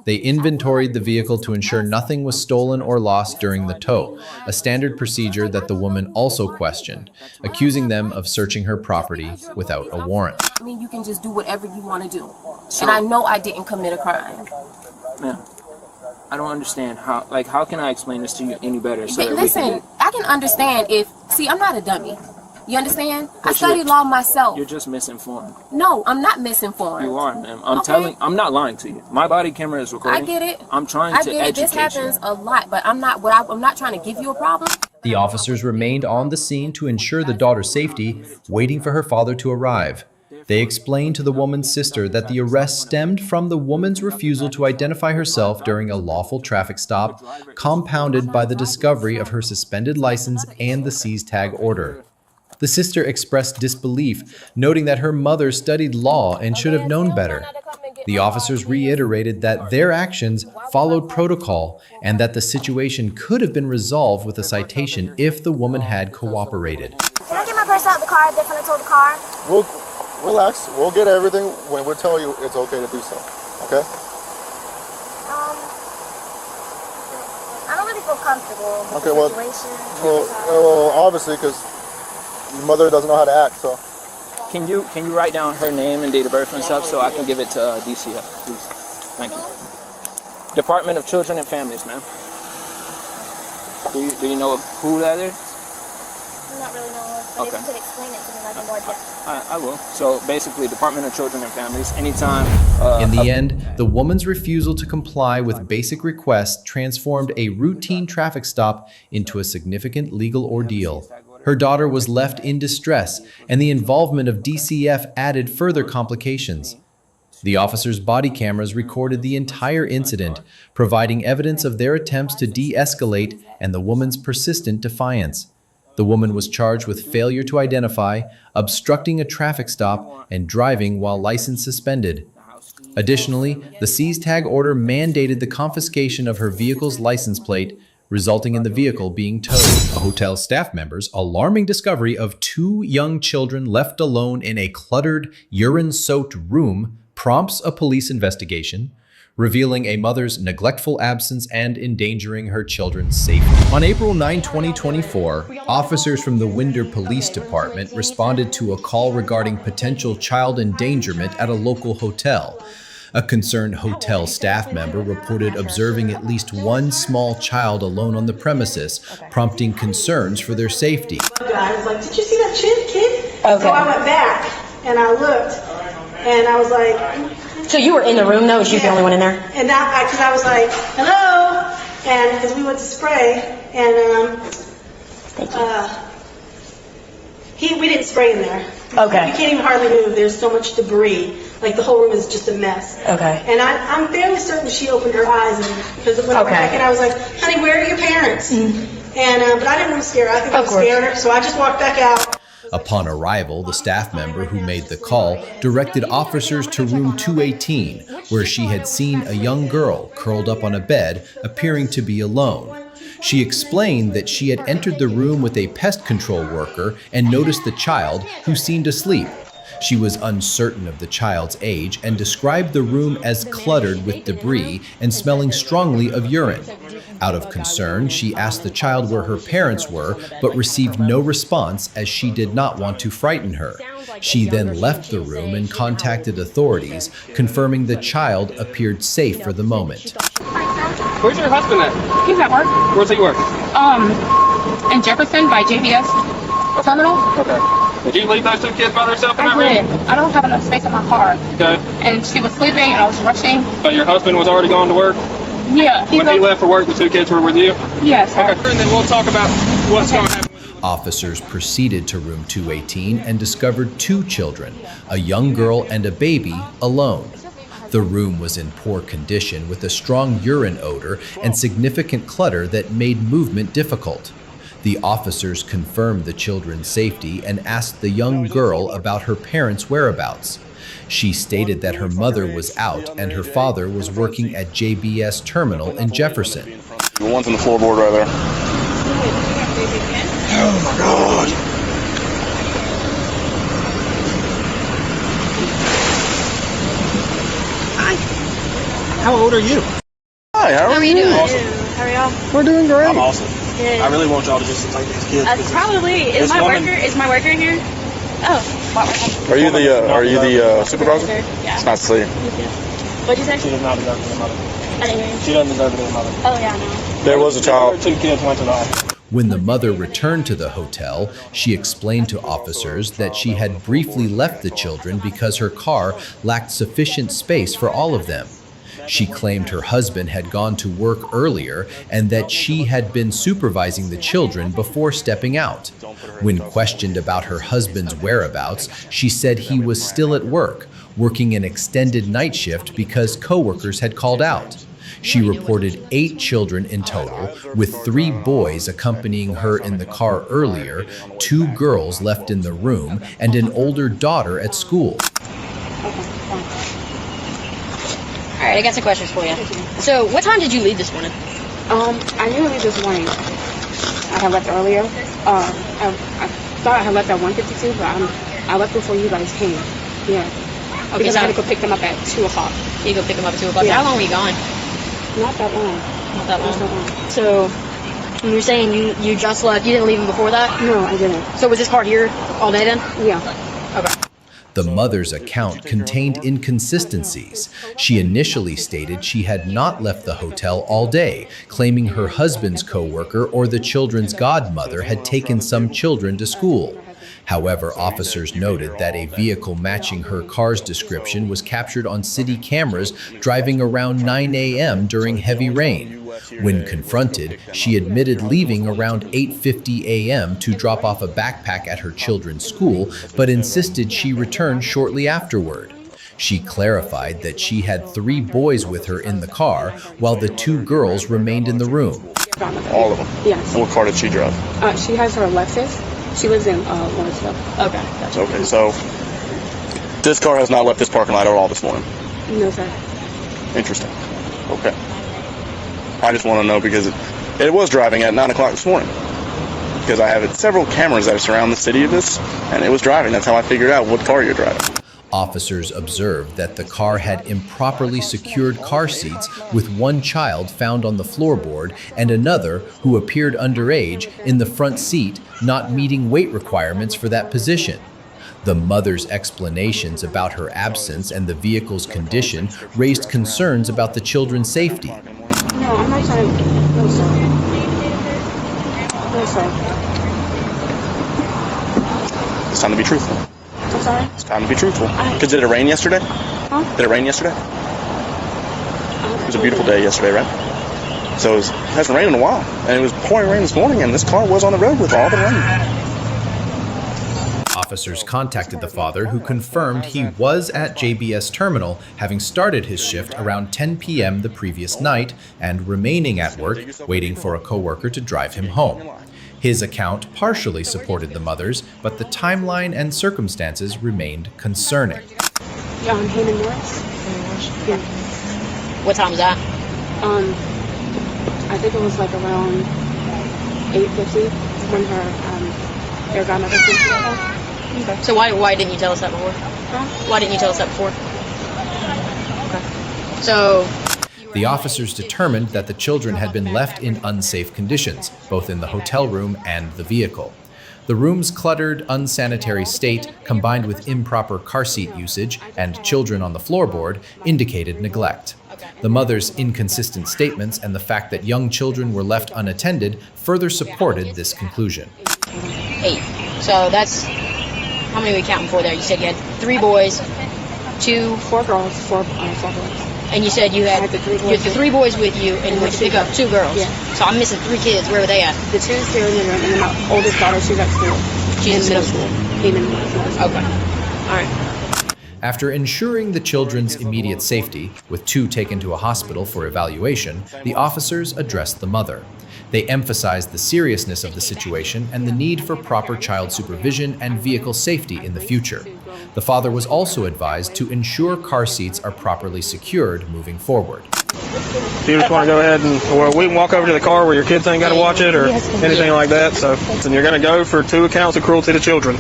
D: They inventoried the vehicle to ensure nothing was stolen or lost during the tow, a standard procedure that the woman also questioned, accusing them of searching her property without a warrant.
A: I mean, you can just do whatever you want to do. And I know I didn't commit a crime.
E: Ma'am, I don't understand how can I explain this to you any better? So that
A: Listen, I can understand see, I'm not a dummy. You understand? I studied law myself.
E: You're just misinformed.
A: No, I'm not misinformed.
E: You are, ma'am. I'm not lying to you. My body camera is recording.
A: I get it.
E: I'm trying to educate
A: This happens a lot, but I'm not trying to give you a problem.
D: The officers remained on the scene to ensure the daughter's safety, waiting for her father to arrive. They explained to the woman's sister that the arrest stemmed from the woman's refusal to identify herself during a lawful traffic stop, compounded by the discovery of her suspended license and the seize tag order. The sister expressed disbelief, noting that her mother studied law and should have known better. The officers reiterated that their actions followed protocol and that the situation could have been resolved with a citation if the woman had cooperated.
K: Can I get my purse out of the car? Definitely told the car.
G: We'll relax. We'll get everything when we'll tell you it's okay to do so. Okay?
K: I don't really feel comfortable with
G: Okay,
K: the
G: well,
K: situation.
G: well, obviously, because your mother doesn't know how to act, so.
E: Can you write down her name and date of birth and stuff so I can give it to DCF, please? Thank you. Department of Children and Families, ma'am. Do you know who that is?
K: I'm not really knowing. But
E: Okay.
K: if you could explain it to me like in more depth.
E: I will. So basically, Department of Children and Families, anytime...
D: In the end, the woman's refusal to comply with basic requests transformed a routine traffic stop into a significant legal ordeal. Her daughter was left in distress, and the involvement of DCF added further complications. The officers' body cameras recorded the entire incident, providing evidence of their attempts to de-escalate and the woman's persistent defiance. The woman was charged with failure to identify, obstructing a traffic stop, and driving while license suspended. Additionally, the seize tag order mandated the confiscation of her vehicle's license plate, resulting in the vehicle being towed. A hotel staff member's alarming discovery of 2 young children left alone in a cluttered, urine-soaked room prompts a police investigation, revealing a mother's neglectful absence and endangering her children's safety. On April 9, 2024, officers from the Winder Police Department responded to a call regarding potential child endangerment at a local hotel. A concerned hotel staff member reported observing at least one small child alone on the premises, prompting concerns for their safety.
L: I was like, did you see that kid? Okay. So I went back and I looked and I was like...
F: So you were in the room though? She was the only one in there?
L: And because I was like, hello! And because we went to spray and we didn't spray in there.
F: Okay.
L: You can't even hardly move. There's so much debris. Like the whole room is just a mess.
F: Okay.
L: And I'm fairly certain she opened her eyes because when I went back in, I was like, honey, where are your parents? Mm-hmm. And but I didn't want to scare her. I think I was scared her, so I just walked back out.
D: Upon arrival, the staff member who made the call directed officers to room 218, where she had seen a young girl curled up on a bed, appearing to be alone. She explained that she had entered the room with a pest control worker and noticed the child, who seemed asleep. She was uncertain of the child's age and described the room as cluttered with debris and smelling strongly of urine. Out of concern, she asked the child where her parents were, but received no response as she did not want to frighten her. She then left the room and contacted authorities, confirming the child appeared safe for the moment.
E: Where's your husband at?
C: He's at work.
E: Where's he work?
C: In Jefferson by JBS terminal.
E: Okay. Did you leave those two kids by themselves in that
C: I
E: room?
C: did. I don't have enough space in my car.
E: Okay.
C: And she was sleeping and I was rushing.
E: But your husband was already gone to work?
C: Yeah.
E: When he left for work, the two kids were with you?
C: Yes.
E: Okay. And then we'll talk about what's going to happen.
D: Officers proceeded to room 218 and discovered 2 children, a young girl and a baby, alone. The room was in poor condition with a strong urine odor and significant clutter that made movement difficult. The officers confirmed the children's safety and asked the young girl about her parents' whereabouts. She stated that her mother was out and her father was working at JBS Terminal in Jefferson.
H: The one's on the floorboard right there. Oh my God.
E: Hi. How old are you?
H: Hi, how are you?
E: Awesome.
F: How are y'all?
H: We're doing great.
E: I'm awesome.
F: Good.
E: I really want y'all to just take these kids.
F: Probably. Is my worker here? Oh.
H: Are you the supervisor?
F: Yeah.
H: It's nice to see you.
F: What'd you say?
E: She does not deserve to be a mother.
F: I didn't hear you.
E: She doesn't deserve to be a mother.
F: Oh yeah, I know.
H: There was a child.
E: 2 kids went to the hospital.
D: When the mother returned to the hotel, she explained to officers that she had briefly left the children because her car lacked sufficient space for all of them. She claimed her husband had gone to work earlier and that she had been supervising the children before stepping out. When questioned about her husband's whereabouts, she said he was still at work, working an extended night shift because coworkers had called out. She reported 8 children in total, with 3 boys accompanying her in the car earlier, 2 girls left in the room, and an older daughter at school.
F: All right, I got some questions for you. So, what time did you leave this morning?
C: I didn't leave this morning. I had left earlier. I thought I had left at 1:52, but I left before you guys came. Yeah.
F: Okay,
C: Because
F: so
C: I had to go pick them up at 2 o'clock.
F: You go pick them up at 2 o'clock.
C: Yeah.
F: How long were you gone?
C: Not that long.
F: Not that
C: Not
F: long.
C: that long.
F: So, when you're saying you just left, you didn't leave them before that?
C: No, I didn't.
F: So was this car here all day then?
C: Yeah.
F: Okay.
D: The mother's account contained inconsistencies. She initially stated she had not left the hotel all day, claiming her husband's coworker or the children's godmother had taken some children to school. However, officers noted that a vehicle matching her car's description was captured on city cameras driving around 9 a.m. during heavy rain. When confronted, she admitted leaving around 8:50 a.m. to drop off a backpack at her children's school, but insisted she returned shortly afterward. She clarified that she had 3 boys with her in the car, while the 2 girls remained in the room.
H: All of them?
C: Yes.
H: And what car did she drive?
C: She has her Lexus. She lives in Lawrenceville.
F: Okay. Gotcha.
H: Okay, so this car has not left this parking lot at all this morning.
C: No, sir.
H: Interesting. Okay. I just want to know because it was driving at 9 o'clock this morning. Because I have several cameras that surround the city of this, and it was driving. That's how I figured out what car you're driving.
D: Officers observed that the car had improperly secured car seats, with 1 child found on the floorboard and another, who appeared underage, in the front seat, not meeting weight requirements for that position. The mother's explanations about her absence and the vehicle's condition raised concerns about the children's safety.
C: No, I'm not trying to. No, sir. No, sir.
H: It's time to be truthful.
C: I'm sorry?
H: It's time to be truthful. Because did it rain yesterday?
C: Huh?
H: Did it rain yesterday? It was a beautiful day yesterday, right? So it hasn't rained in a while. And it was pouring rain this morning, and this car was on the road with all the rain.
D: Officers contacted the father, who confirmed he was at JBS Terminal, having started his shift around 10 p.m. the previous night and remaining at work, waiting for a coworker to drive him home. His account partially supported the mother's, but the timeline and circumstances remained concerning.
C: Yeah, on Heyman Norris. Yeah.
F: What time was that?
C: I think it was like around 8:50 when her air godmother came to the house.
F: Okay. So why didn't you tell us that before? Why didn't you tell us that before? Okay. So
D: The officers determined that the children had been left in unsafe conditions, both in the hotel room and the vehicle. The room's cluttered, unsanitary state, combined with improper car seat usage and children on the floorboard, indicated neglect. The mother's inconsistent statements and the fact that young children were left unattended further supported this conclusion.
F: 8. So that's, how many are we counting for there? You said you had 3 boys, 4 girls, 4 boys. And you said you had the 3 boys with you, and you went to pick up 2 girls. Yeah. So I'm missing 3 kids. Where were they at?
C: The 2 is here in the room, and then my oldest daughter, she's at school.
F: She's in middle school.
C: Came in middle school.
F: Okay. All right.
D: After ensuring the children's immediate safety, with 2 taken to a hospital for evaluation, the officers addressed the mother. They emphasized the seriousness of the situation and the need for proper child supervision and vehicle safety in the future. The father was also advised to ensure car seats are properly secured moving forward.
M: Do you just want to go ahead and, we can walk over to the car where your kids ain't got to watch it or anything like that. So, and you're going to go for 2 accounts of cruelty to children.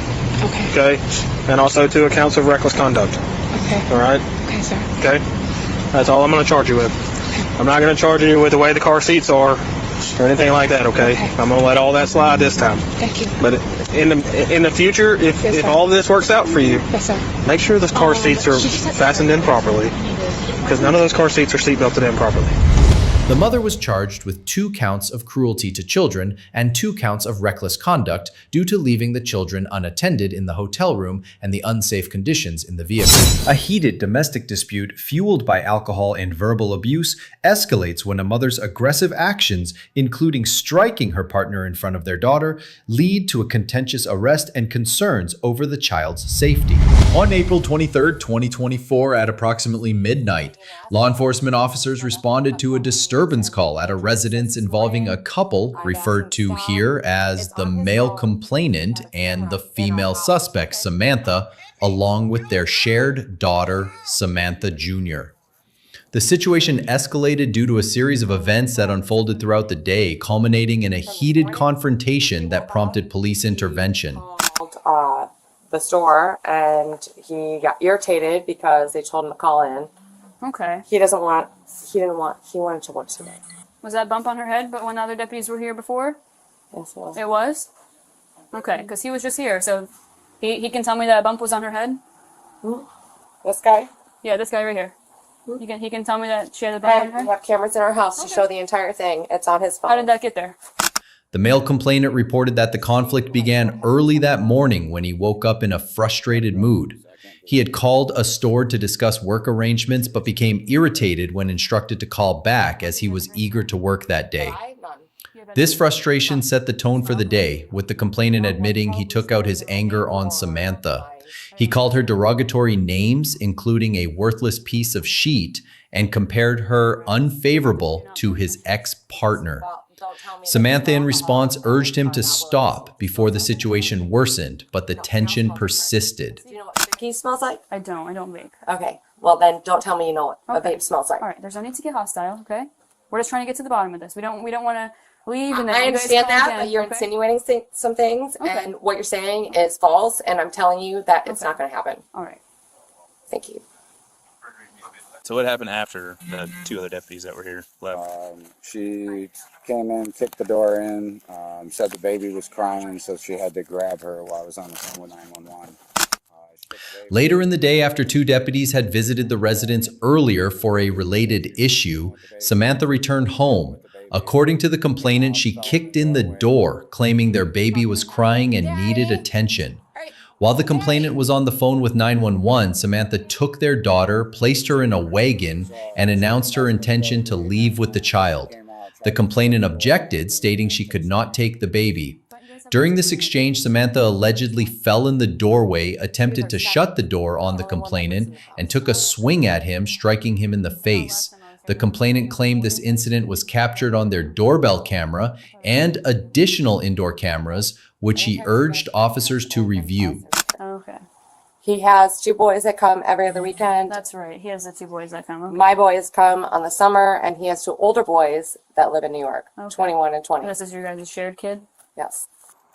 M: Okay. And also 2 accounts of reckless conduct.
C: Okay.
M: All right?
C: Okay, sir.
M: Okay. That's all I'm going to charge you with. I'm not going to charge you with the way the car seats are or anything like that, okay? I'm going to let all that slide this time.
C: Thank you.
M: But in the future, if all of this works out for you, make sure those car seats are fastened in properly, because none of those car seats are seat belted in properly.
D: The mother was charged with 2 counts of cruelty to children and 2 counts of reckless conduct due to leaving the children unattended in the hotel room and the unsafe conditions in the vehicle. A heated domestic dispute fueled by alcohol and verbal abuse escalates when a mother's aggressive actions, including striking her partner in front of their daughter, lead to a contentious arrest and concerns over the child's safety. On April 23, 2024, at approximately midnight, law enforcement officers responded to a disturbance call at a residence involving a couple referred to here as the male complainant and the female suspect, Samantha, along with their shared daughter, Samantha Jr. The situation escalated due to a series of events that unfolded throughout the day, culminating in a heated confrontation that prompted police intervention.
N: The store, and he got irritated because they told him to call in.
A: Okay.
N: He wanted to work today.
A: Was that bump on her head, but when the other deputies were here before?
N: Yes, it was.
A: It was? Okay, because he was just here, so he can tell me that bump was on her head?
N: This guy?
A: Yeah, this guy right here. He can tell me that she had a bump on her head?
N: We have cameras in our house to show the entire thing. It's on his phone.
A: How did that get there?
D: The male complainant reported that the conflict began early that morning when he woke up in a frustrated mood. He had called a store to discuss work arrangements, but became irritated when instructed to call back as he was eager to work that day. This frustration set the tone for the day, with the complainant admitting he took out his anger on Samantha. He called her derogatory names, including a worthless piece of sheet, and compared her unfavorable to his ex-partner. Samantha, in response, urged him to stop before the situation worsened, but the tension persisted.
N: Do you know what vape smells like?
A: I don't vape.
N: Okay, well then don't tell me you know what a vape smells like.
A: All right, there's no need to get hostile, okay? We're just trying to get to the bottom of this. We don't want to leave and then
N: I understand that,
A: again,
N: but you're insinuating some things, and what you're saying is false, and I'm telling you that it's not going to happen.
A: All right.
N: Thank you.
O: So what happened after the 2 other deputies that were here left?
P: She came in, kicked the door in, said the baby was crying, so she had to grab her while I was on the phone with 911.
D: Later in the day, after 2 deputies had visited the residence earlier for a related issue, Samantha returned home. According to the complainant, she kicked in the door, claiming their baby was crying and needed attention. While the complainant was on the phone with 911, Samantha took their daughter, placed her in a wagon, and announced her intention to leave with the child. The complainant objected, stating she could not take the baby. During this exchange, Samantha allegedly fell in the doorway, attempted to shut the door on the complainant, and took a swing at him, striking him in the face. The complainant claimed this incident was captured on their doorbell camera and additional indoor cameras, which he urged officers to review.
A: Okay.
N: He has 2 boys that come every other weekend.
A: That's right. He has the 2 boys that come. Okay.
N: My boys come on the summer, and he has 2 older boys that live in New York, 21 and 20.
A: This is your guys' shared kid?
N: Yes.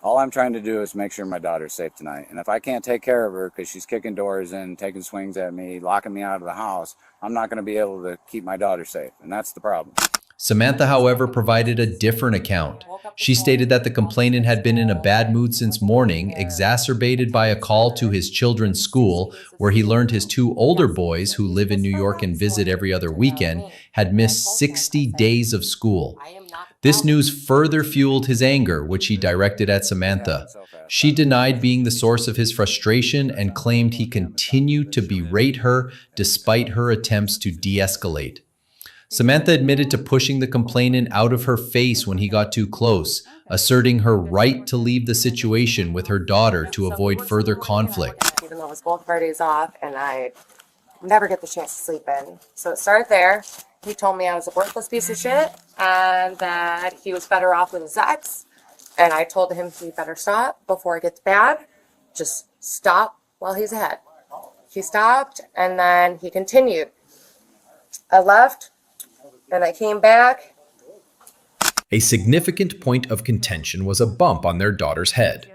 P: All I'm trying to do is make sure my daughter's safe tonight. And if I can't take care of her because she's kicking doors in, taking swings at me, locking me out of the house, I'm not going to be able to keep my daughter safe. And that's the problem.
D: Samantha, however, provided a different account. She stated that the complainant had been in a bad mood since morning, exacerbated by a call to his children's school, where he learned his 2 older boys, who live in New York and visit every other weekend, had missed 60 days of school. This news further fueled his anger, which he directed at Samantha. She denied being the source of his frustration and claimed he continued to berate her despite her attempts to de-escalate. Samantha admitted to pushing the complainant out of her face when he got too close, asserting her right to leave the situation with her daughter to avoid further conflict.
N: Even though it was both of our days off and I never get the chance to sleep in. So it started there. He told me I was a worthless piece of shit and that he was better off with his ex. And I told him he better stop before it gets bad. Just stop while he's ahead. He stopped and then he continued. I left. And I came back.
D: A significant point of contention was a bump on their daughter's head.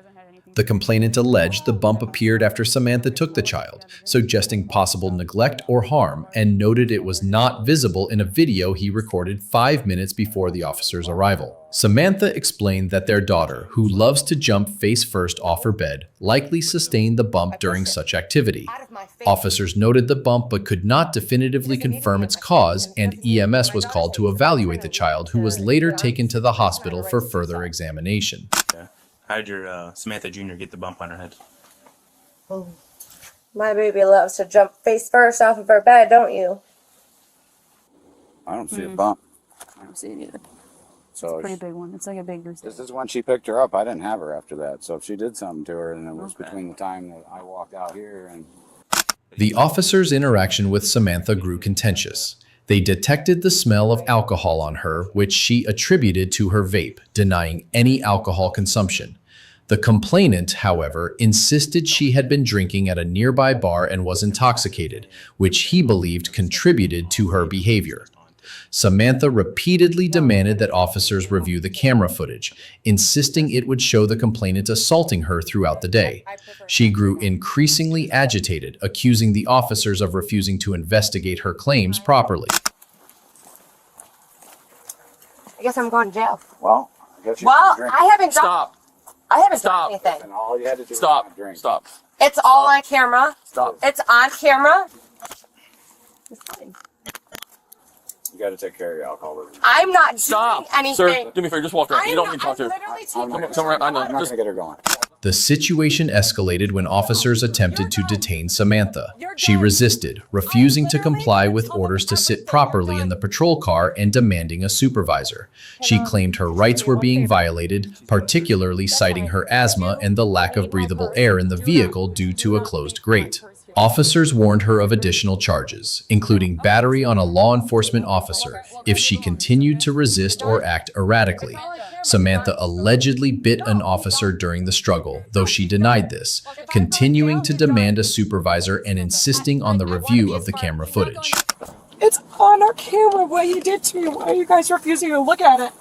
D: The complainant alleged the bump appeared after Samantha took the child, suggesting possible neglect or harm, and noted it was not visible in a video he recorded 5 minutes before the officer's arrival. Samantha explained that their daughter, who loves to jump face first off her bed, likely sustained the bump during such activity. Officers noted the bump but could not definitively confirm its cause, and EMS was called to evaluate the child, who was later taken to the hospital for further examination.
O: How did your Samantha Jr. get the bump on her head?
N: My baby loves to jump face first off of her bed, don't you?
P: I don't see a bump.
Q: I don't see it either.
P: So
Q: It's a pretty big one. It's like a big bruise.
P: this is when she picked her up. I didn't have her after that. So if she did something to her, then it was between the time that I walked out here and...
D: The officers' interaction with Samantha grew contentious. They detected the smell of alcohol on her, which she attributed to her vape, denying any alcohol consumption. The complainant, however, insisted she had been drinking at a nearby bar and was intoxicated, which he believed contributed to her behavior. Samantha repeatedly demanded that officers review the camera footage, insisting it would show the complainant assaulting her throughout the day. She grew increasingly agitated, accusing the officers of refusing to investigate her claims properly.
N: I guess I'm going to jail.
P: Well,
N: I haven't
E: Stop.
N: I haven't
E: Stop.
N: done anything.
P: And all you had to do was
E: Stop.
P: not drink.
E: Stop.
N: It's all on camera.
E: Stop.
N: It's on camera. It's fine.
P: You got to take care of your alcoholism.
N: I'm not
E: Stop.
N: doing anything.
E: Sir, do me a favor. Just walk around. You don't need to talk to her.
P: I'm not going to get her going.
D: The situation escalated when officers attempted to detain Samantha. She resisted, refusing to comply with orders to sit properly in the patrol car and demanding a supervisor. She claimed her rights were being violated, particularly citing her asthma and the lack of breathable air in the vehicle due to a closed grate. Officers warned her of additional charges, including battery on a law enforcement officer, if she continued to resist or act erratically. Samantha allegedly bit an officer during the struggle, though she denied this, continuing to demand a supervisor and insisting on the review of the camera footage.
R: It's on our camera what you did to me. Why are you guys refusing to look at it?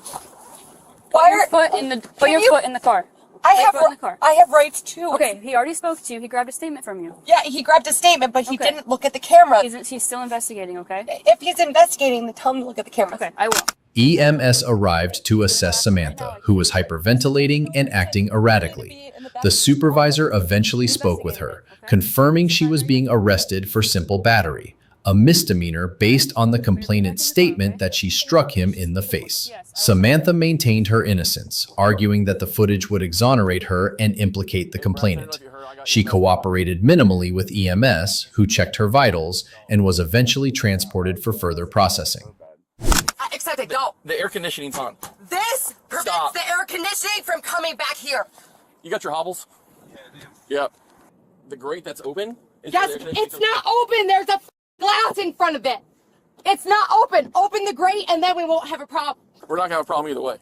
Q: Put your foot in the car.
R: I have rights too.
Q: Okay, he already spoke to you. He grabbed a statement from you.
R: Yeah, he grabbed a statement, but he didn't look at the camera.
Q: He's still investigating, okay?
R: If he's investigating, then tell him to look at the camera.
Q: Okay, I will.
D: EMS arrived to assess Samantha, who was hyperventilating and acting erratically. The supervisor eventually spoke with her, confirming she was being arrested for simple battery, a misdemeanor based on the complainant's statement that she struck him in the face. Samantha maintained her innocence, arguing that the footage would exonerate her and implicate the complainant. She cooperated minimally with EMS, who checked her vitals, and was eventually transported for further processing.
I: Except I don't.
E: The air conditioning's on.
I: This prevents the air conditioning from coming back here.
E: You got your hobbles? Yep. The grate that's open?
I: Yes, it's not open. There's a glass in front of it. It's not open. Open the grate and then we won't have a problem.
E: We're not going to have a problem either way.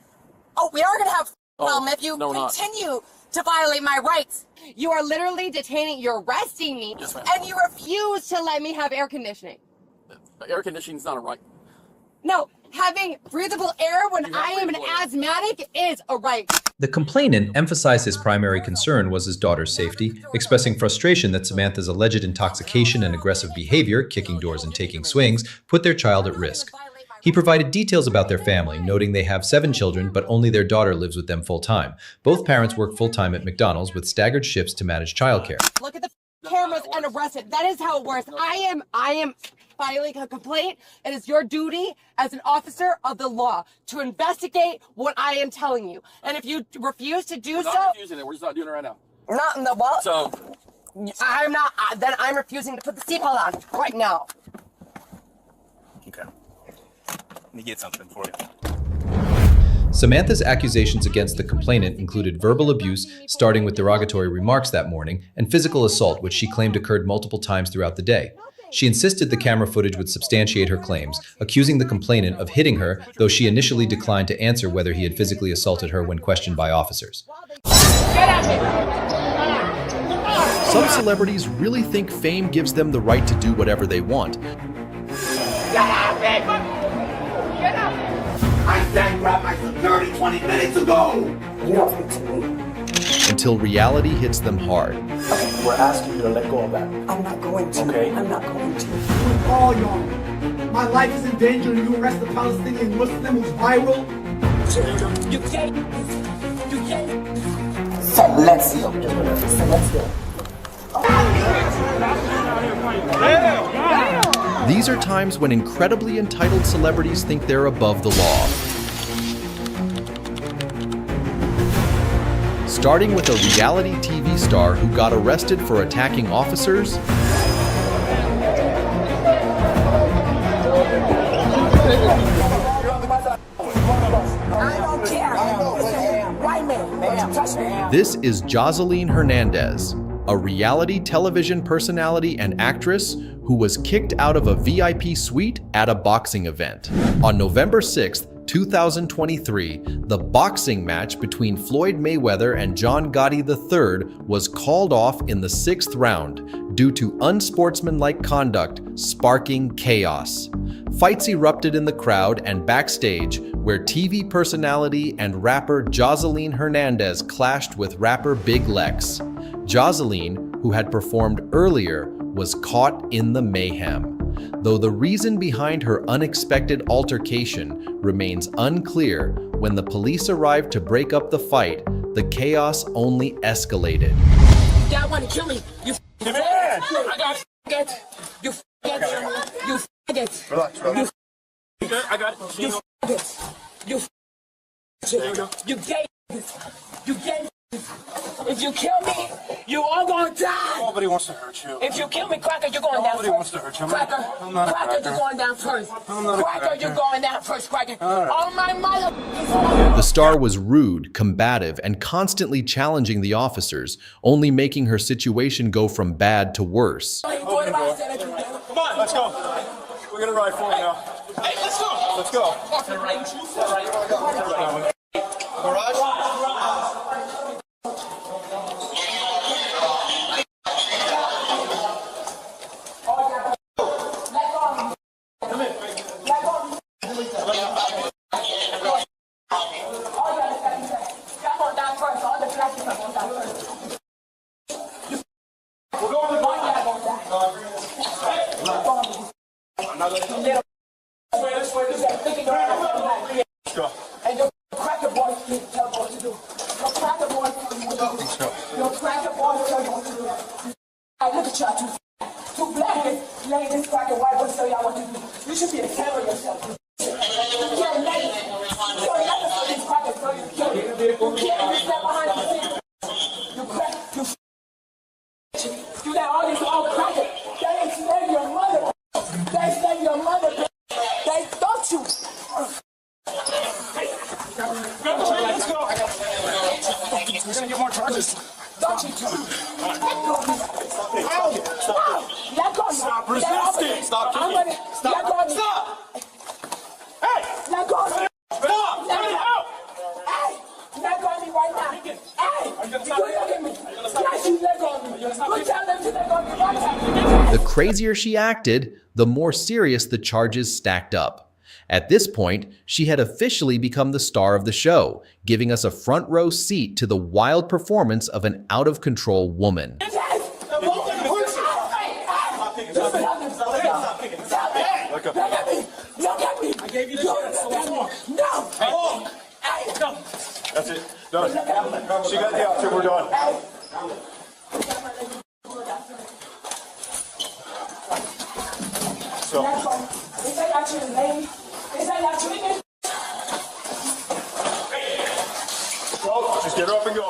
I: Oh, we are going to have a problem if you
E: no,
I: continue to violate my rights. You are literally detaining, you're arresting me, and you refuse to let me have air conditioning.
E: Air conditioning's not a right.
I: No, having breathable air when I am an asthmatic is a right.
D: The complainant emphasized his primary concern was his daughter's safety, expressing frustration that Samantha's alleged intoxication and aggressive behavior, kicking doors and taking swings, put their child at risk. He provided details about their family, noting they have 7 children, but only their daughter lives with them full-time. Both parents work full-time at McDonald's with staggered shifts to manage childcare.
I: Look at the cameras and arrest it. That is how it works. I am filing a complaint. It is your duty as an officer of the law to investigate what I am telling you. And if you refuse to do so...
B: We're not refusing it. We're just not doing it right now.
I: Not in the what?
B: So...
I: I'm not... Then I'm refusing to put the seatbelt on right now.
O: Okay. Let me get something for you.
D: Samantha's accusations against the complainant included verbal abuse, starting with derogatory remarks that morning, and physical assault, which she claimed occurred multiple times throughout the day. She insisted the camera footage would substantiate her claims, accusing the complainant of hitting her, though she initially declined to answer whether he had physically assaulted her when questioned by officers. Some celebrities really think fame gives them the right to do whatever they want.
B: I said grab my security 20 minutes ago! You don't think to me.
D: Until reality hits them hard.
B: Okay, we're asking you to let go of that. I'm not going to. Okay. I'm not going to.
S: With all y'all, my life is in danger and you arrest a Palestinian Muslim who's viral?
B: You can't. You can't. Silencio. Silencio.
D: These are times when incredibly entitled celebrities think they're above the law. Starting with a reality TV star who got arrested for attacking officers, this is Joseline Hernandez, a reality television personality and actress who was kicked out of a VIP suite at a boxing event. On November 6th, 2023, the boxing match between Floyd Mayweather and John Gotti III was called off in the 6th round due to unsportsmanlike conduct, sparking chaos. Fights erupted in the crowd and backstage, where TV personality and rapper Joseline Hernandez clashed with rapper Big Lex. Joseline, who had performed earlier, was caught in the mayhem. Though the reason behind her unexpected altercation remains unclear, when the police arrived to break up the fight, the chaos only escalated.
B: Y'all want to kill me? You man! I got it. You You it. Relax, relax. I got it. You You gay. You gay. If you kill me, you all gonna die.
T: Nobody wants to hurt you.
B: If you kill me, Cracker, you're going down first.
T: Nobody wants to hurt you.
B: Cracker,
T: I'm not a
B: Cracker,
T: cracker.
B: you're going down first.
T: I'm not a
B: Cracker,
T: cracker.
B: you're going down first, Cracker.
T: All right.
B: Oh my mother.
D: The star was rude, combative, and constantly challenging the officers, only making her situation go from bad to worse.
T: Come on, let's go. We're gonna ride for you now. Hey, let's go. Let's go. Garage.
B: You should be ashamed of yourself. You got all these old crackers. They ain't slave your mother. They slave your mother. They don't you.
T: Let's go. We're gonna get more charges.
B: Don't you two.
T: Stop resisting. Stop kicking. Stop. Stop. Hey.
B: Let go of me.
T: Stop.
B: Let me
T: out.
B: Hey. Let go of me right now. Hey. You look at me. Yes, you let go of me. Look down there to let go of me right now.
D: The crazier she acted, the more serious the charges stacked up. At this point, she had officially become the star of the show, giving us a front row seat to the wild performance of an out-of-control woman.
T: That's it. Done. She got the option. We're done. So. Go. Just get her up and go.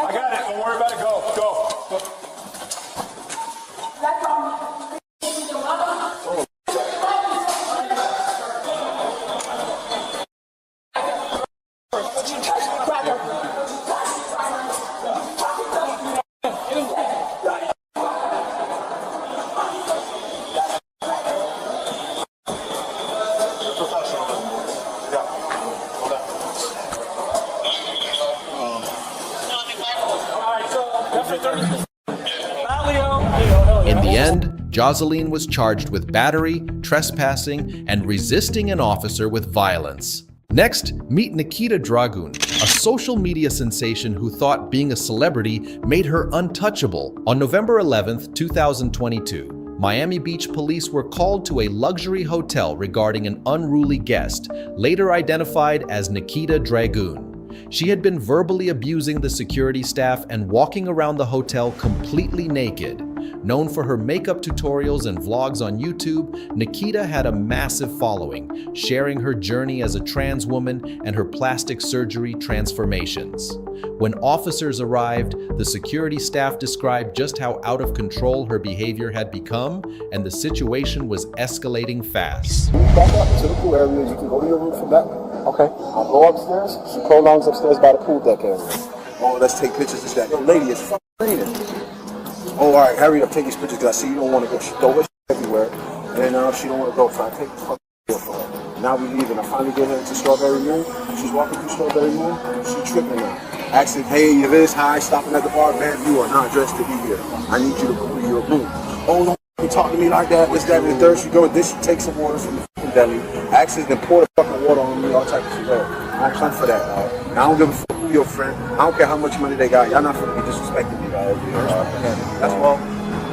T: I got it. Don't worry about it. Go. Go.
D: In the end, Jocelyn was charged with battery, trespassing, and resisting an officer with violence. Next, meet Nikita Dragun, a social media sensation who thought being a celebrity made her untouchable. On November 11, 2022, Miami Beach police were called to a luxury hotel regarding an unruly guest, later identified as Nikita Dragun. She had been verbally abusing the security staff and walking around the hotel completely naked. Known for her makeup tutorials and vlogs on YouTube, Nikita had a massive following, sharing her journey as a trans woman and her plastic surgery transformations. When officers arrived, the security staff described just how out of control her behavior had become, and the situation was escalating fast.
G: Back up to the pool area. You can go to your room from that way. Okay. I'll go upstairs. She prolongs upstairs by the pool deck area. Oh, let's take pictures. It's that lady. It's fucking lady. Oh, all right. Hurry up. Take these pictures because I see you don't want to go. She throw her everywhere. And she don't want to go. So I take the fucking video for her. Now we leave and I finally get her into Strawberry Moon. She's walking through Strawberry Moon. She tripping now. Asking, hey, you this? Hi, stopping at the bar. Man, you are not dressed to be here. I need you to go to your room. Oh, don't talk to me like that. This, that, and the third. She go, this, she takes some water from the fucking deli. Asks, then pour the fucking water on me. All type of shit. I come for that, I don't give a fuck who your friend. I don't care how much money they got. Y'all not gonna be disrespecting me, guys. That's all.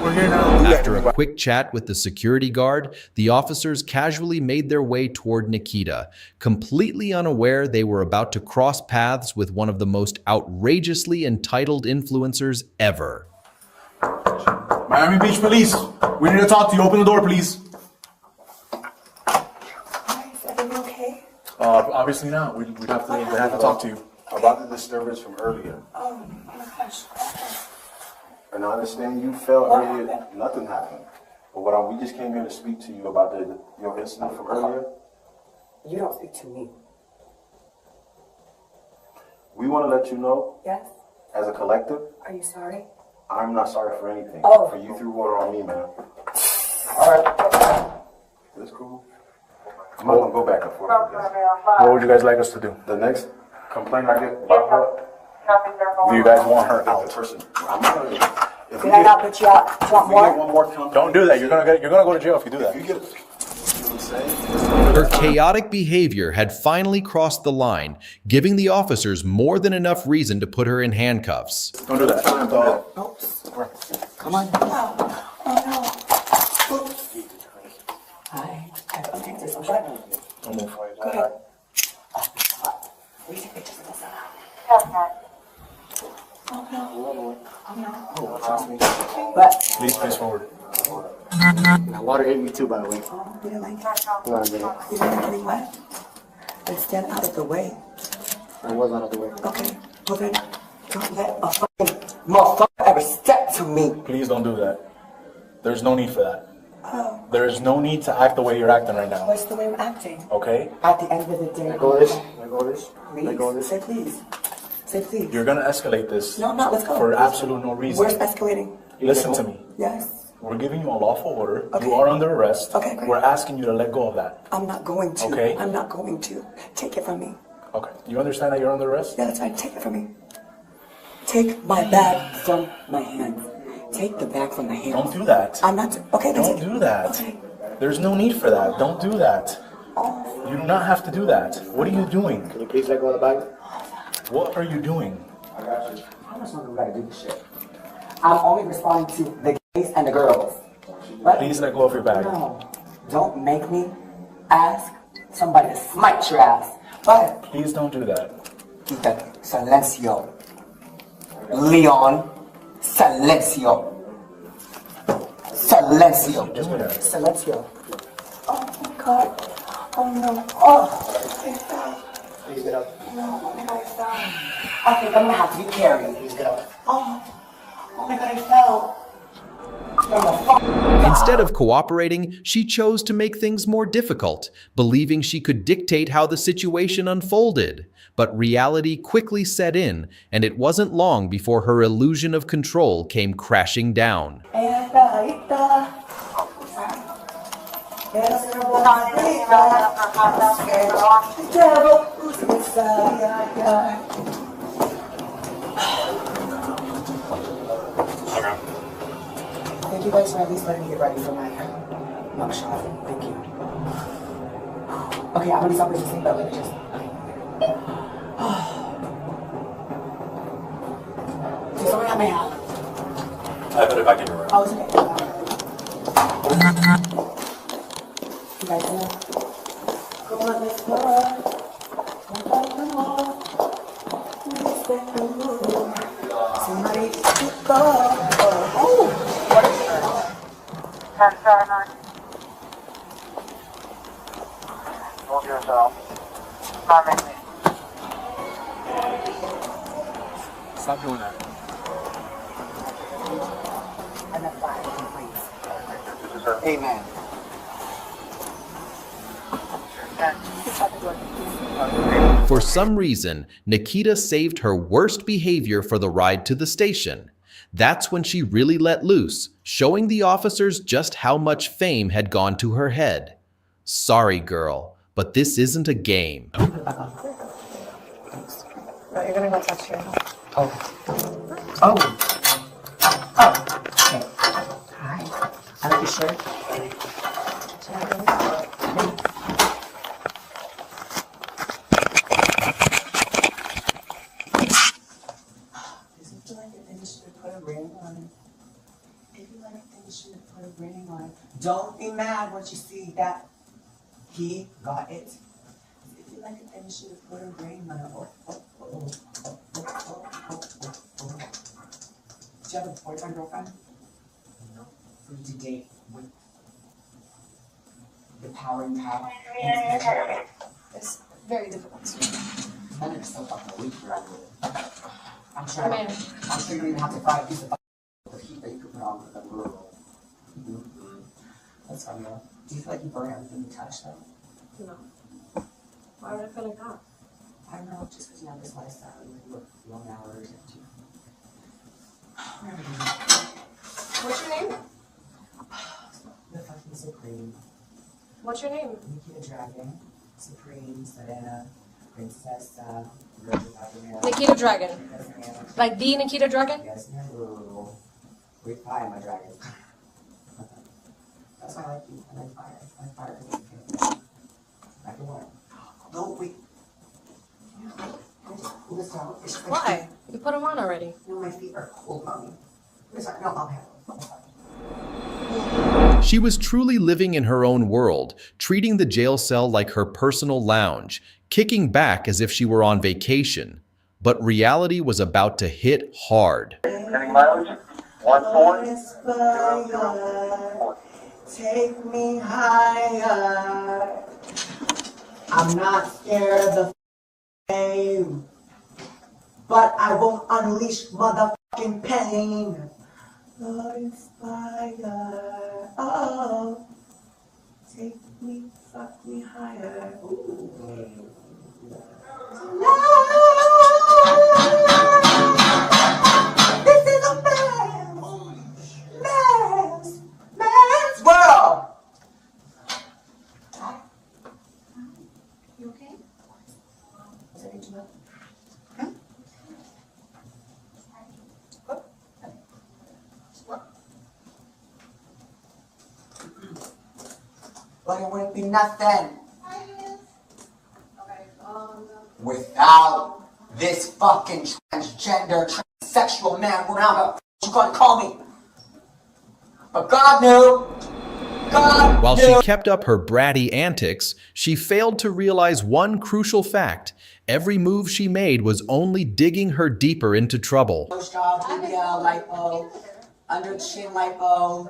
G: We're here now.
D: After a quick chat with the security guard, the officers casually made their way toward Nikita, completely unaware they were about to cross paths with one of the most outrageously entitled influencers ever.
T: Miami Beach Police, we need to talk to you. Open the door, please. Obviously not. We'd have to talk to you.
G: About the disturbance from earlier.
K: Oh my gosh.
G: And I understand you fell earlier. Nothing happened. But we just came here to speak to you about your incident from earlier.
J: You don't speak to me.
G: We want to let you know.
J: Yes.
G: As a collective.
J: Are you sorry?
G: I'm not sorry for anything.
J: Oh.
G: For you threw water on me, man. All right. That's cool. I'm not gonna go back and forth with this.
T: What would you guys like us to do?
G: The next complaint I get about her.
T: Do you guys want her out?
G: I'm not gonna.
J: Did I not put you out? You want more?
G: One more complaint.
T: Don't do that. You're gonna go to jail if you do that.
D: Her chaotic behavior had finally crossed the line, giving the officers more than enough reason to put her in handcuffs.
T: Don't do that.
J: Come on. Oh no. Hi. Okay, this one.
T: Don't move.
J: Go ahead. We take pictures of this now. Oh no. Oh no. What?
T: Please face forward.
J: Now, water ate me too, by the way. Oh, you didn't like that? You didn't like any what? Then stand out of the way.
G: I was out of the way.
J: Okay. Well then, don't let a fucking motherfucker ever step to me.
T: Please don't do that. There's no need for that.
J: Oh.
T: There is no need to act the way you're acting right now.
J: What's the way I'm acting?
T: Okay?
J: At the end of the day.
G: Let go of this. Let go of this.
J: Please.
G: Let go of this.
J: Say please. Say please.
T: You're gonna escalate this.
J: No, I'm not. Let's go.
T: For absolute no reason.
J: Where's escalating?
T: Listen to me.
J: Yes.
T: We're giving you a lawful order.
J: Okay.
T: You are under arrest.
J: Okay, great.
T: We're asking you to let go of that.
J: I'm not going to.
T: Okay.
J: I'm not going to. Take it from me.
T: Okay. You understand that you're under arrest?
J: Yeah, that's right. Take it from me. Take my bag from my hands. Take the bag from my hands.
T: Don't do that.
J: I'm not. Okay, then
T: Don't
J: take it.
T: do that.
J: Okay.
T: There's no need for that. Don't do that.
U: You do not have to do that. What are you doing?
V: Can you please let go of the bag?
U: What are you doing?
V: I got you. I just know we gotta do this shit. I'm only responding to the gays and the girls.
U: Please let go of your bag.
V: No. Don't make me ask somebody to smite your ass. But
U: please don't do that.
V: Silencio. Leon. Silencio. Silencio. Silencio. Oh my god. Oh no. Oh. Please get up. No, oh my god, I fell. I think I'm gonna have to be carried. Please get up. Oh my god, I fell.
D: Instead of cooperating, she chose to make things more difficult, believing she could dictate how the situation unfolded. But reality quickly set in, and it wasn't long before her illusion of control came crashing down.
V: Thank you guys for at least letting me get ready for my mugshot. Thank you. Okay, I'm gonna stop resisting, but let me just. Does someone have my hat?
U: I put it back in your room.
V: Oh, it's okay. You guys know? Come on, let's go. Somebody go. Oh!
W: Hold yourself. Not make me.
U: Stop doing that.
V: And the fire, please. Amen.
D: For some reason, Nikita saved her worst behavior for the ride to the station. That's when she really let loose, showing the officers just how much fame had gone to her head. Sorry, girl, but this isn't a game.
V: No, you're gonna go touch your head. Oh. Oh. Oh. Okay. Hi. I like your shirt. Don't be mad when you see that he got it. If you like it, then you should have put a ring on it. Do you have a boyfriend, girlfriend? No. Who did you date with the power you have?
Q: It's very difficult.
V: Men are so fucking weak. I'm sure you don't even have to fight. Use the heat that you could put on with the rural. That's funny though. Do you feel like you burn everything you touch though?
Q: No. Why would I feel like that?
V: I don't know, just because you have this lifestyle, you work long hours and you.
Q: What's your name?
V: The fucking Supreme.
Q: What's your name?
V: Nikita Dragon. Supreme, Serena, Princess,
Q: Nikita Dragon. Like the Nikita Dragon?
V: Yes, ma'am. With fire, my dragon. That's why I like you. I like fire. I like fire because you can. I can what? Don't wait. Pull this down.
Q: Why? You put them on already.
V: No, my feet are cold, mommy. No, I'll have them.
D: She was truly living in her own world, treating the jail cell like her personal lounge, kicking back as if she were on vacation. But reality was about to hit hard.
W: Getting mileage? 140.
V: Take me higher. I'm not scared of the fame, but I won't unleash motherfucking pain. Lord inspire. Oh, take me, fuck me higher. Ooh. This is a man's world.
Q: You okay?
V: Is that too much? Well, it wouldn't be nothing Without this fucking transgender, transsexual man, woman, I don't know what you gonna call me. But God knew. God
D: While
V: knew.
D: she kept up her bratty antics, she failed to realize one crucial fact. Every move she made was only digging her deeper into trouble.
V: Nose job, BBL, lipo, under the chin lipo.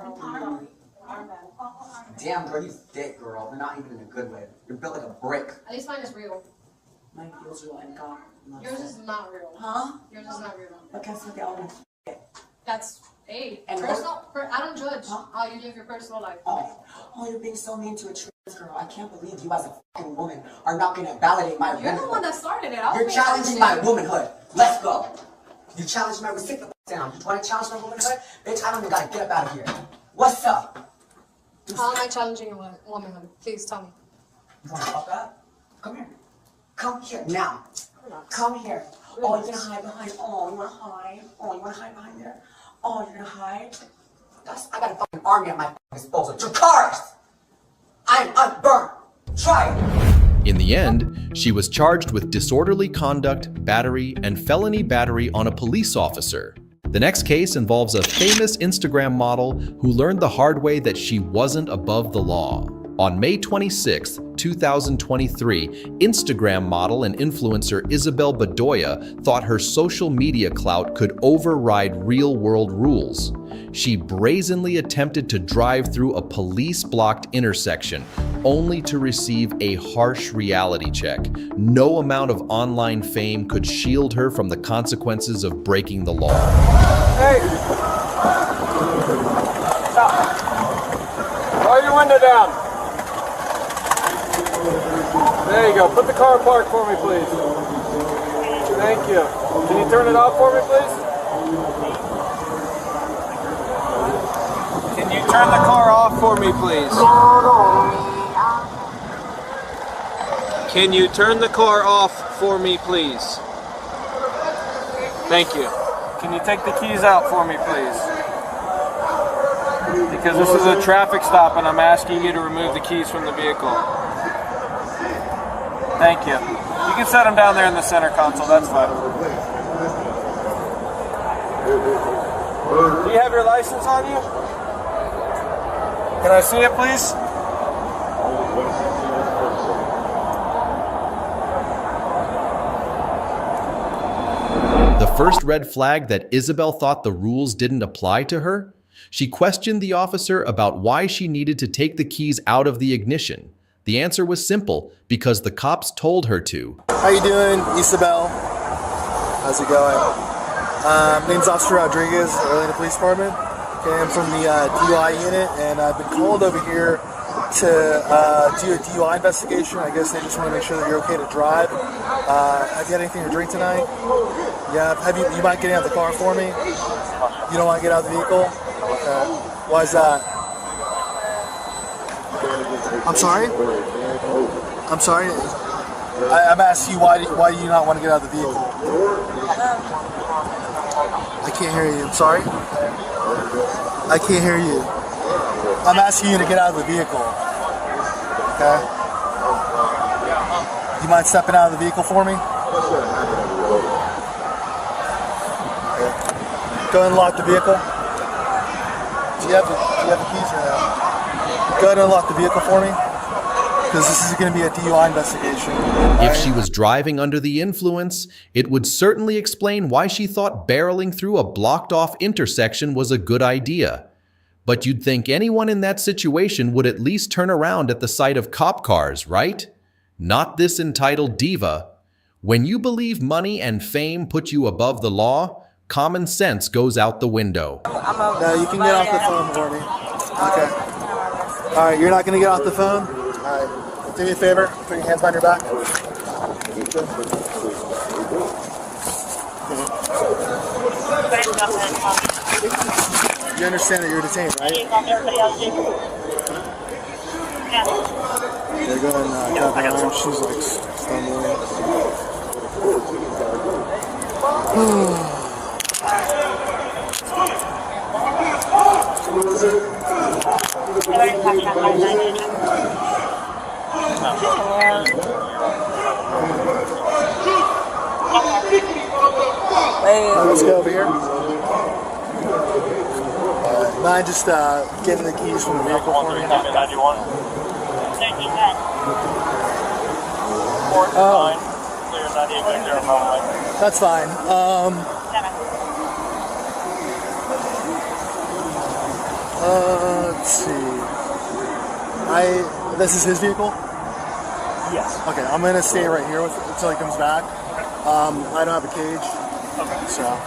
V: Damn, girl, you thick, girl. But not even in a good way. You're built like a brick.
F: At least mine is real.
V: Mine feels real and God.
F: Yours is not real.
V: Huh?
F: Yours is not real.
V: Okay, so they all
F: That's, hey,
V: And
F: personal, I don't judge how you live your personal life.
V: Oh, you're being so mean to a trans girl. I can't believe you as a fucking woman are not going to validate my
F: You're the one that started it. I was
V: You're
F: being
V: challenging my
F: honest.
V: womanhood. Let's go. You challenge my, sit the fuck down. You want to challenge my womanhood? Bitch, I don't even got to get up out of here. What's up?
F: How am I challenging your womanhood? Please tell me.
V: You want to fuck up? Come here. Come here now. Come here. Oh, you're going to hide behind. Oh, you want to hide? Oh, you want to hide behind there? Oh, you're going to hide? I got a fucking army at my disposal. Jakaris! I'm unburnt. Try it.
D: In the end, she was charged with disorderly conduct, battery, and felony battery on a police officer. The next case involves a famous Instagram model who learned the hard way that she wasn't above the law. On May 26, 2023, Instagram model and influencer Isabel Bedoya thought her social media clout could override real-world rules. She brazenly attempted to drive through a police-blocked intersection, only to receive a harsh reality check. No amount of online fame could shield her from the consequences of breaking the law.
B: Hey! Stop. Roll your window down. There you go. Put the car in park for me, please. Thank you. Can you turn it off for me, please? Can you turn the car off for me, please? Can you turn the car off for me, please? Thank you. Can you take the keys out for me, please? Because this is a traffic stop and I'm asking you to remove the keys from the vehicle. Thank you. You can set them down there in the center console, that's fine. Do you have your license on you? Can I see it, please?
D: The first red flag that Isabel thought the rules didn't apply to her? She questioned the officer about why she needed to take the keys out of the ignition. The answer was simple, because the cops told her to.
H: How you doing, Isabel? How's it going? Name's Officer Rodriguez, Atlanta Police Department. Okay, I'm from the DUI unit, and I've been called over here to do a DUI investigation. I guess they just want to make sure that you're okay to drive. Have you had anything to drink tonight? Yeah. You mind getting out of the car for me? You don't want to get out of the vehicle? Okay. Why is that? I'm sorry? I'm sorry? I'm asking you, why do you not want to get out of the vehicle? I can't hear you. I'm sorry? I can't hear you. I'm asking you to get out of the vehicle. Okay? You mind stepping out of the vehicle for me? Okay. Go ahead and lock the vehicle. Do you have the keys or no? Go ahead and unlock the vehicle for me, because this is going to be a DUI investigation.
D: If she was driving under the influence, it would certainly explain why she thought barreling through a blocked-off intersection was a good idea. But you'd think anyone in that situation would at least turn around at the sight of cop cars, right? Not this entitled diva. When you believe money and fame put you above the law, common sense goes out the window.
H: No, you can get off the phone for me. Okay. All right, you're not going to get off the phone? All right. Do me a favor. Put your hands behind your back. You understand that you're detained, right? Yeah, go ahead and grab her arm. She's like stumbling. Let's go over here. Mind just getting the keys from the vehicle for me? Oh. That's fine. Let's see. This is his vehicle? Yes. Okay, I'm gonna stay right here until he comes back. I don't have a cage, so.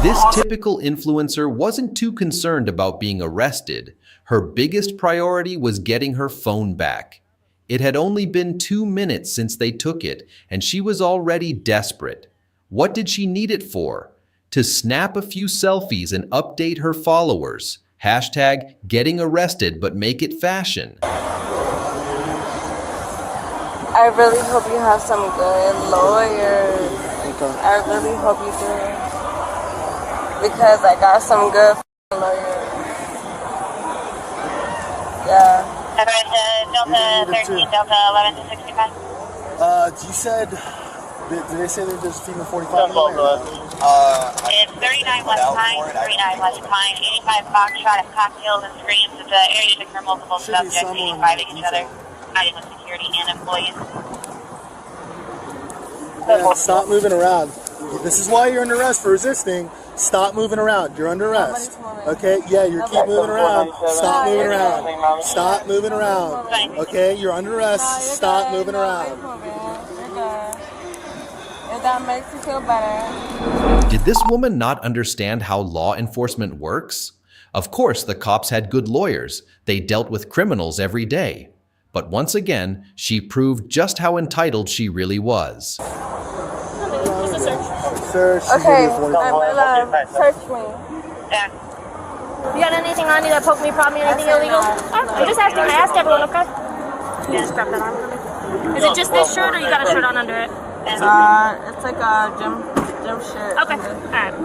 D: This typical influencer wasn't too concerned about being arrested. Her biggest priority was getting her phone back. It had only been 2 minutes since they took it, and she was already desperate. What did she need it for? To snap a few selfies and update her followers. Hashtag getting arrested, but make it fashion.
J: I really hope you have some good lawyers.
H: Okay.
J: I really hope you do. Because I got some good lawyers. Yeah.
W: Delta 13, Delta 11 to 65.
H: You said, did they say that there's a female 45?
W: It's 39 West Pine, 39 West Pine, 85 Foxtrot of cocktails and screams. It's an area to occur multiple subjects, 85 each other, hiding with security and employees.
H: Yeah, stop moving around. This is why you're under arrest for resisting. Stop moving around. You're under arrest. Okay? Yeah, you keep moving around. Stop moving around. Stop moving around. Okay? You're under arrest. Stop moving around.
J: If that makes you feel better.
D: Did this woman not understand how law enforcement works? Of course, the cops had good lawyers. They dealt with criminals every day. But once again, she proved just how entitled she really was.
H: Search.
J: Okay, my love, search me.
W: Yeah.
A: You got anything on you that poke me, prod me, anything illegal? I'm just asking. I asked everyone, okay? You just grab that on for me. Is it just this shirt or you got a shirt on under it?
J: It's like a gym shirt.
A: Okay, alright.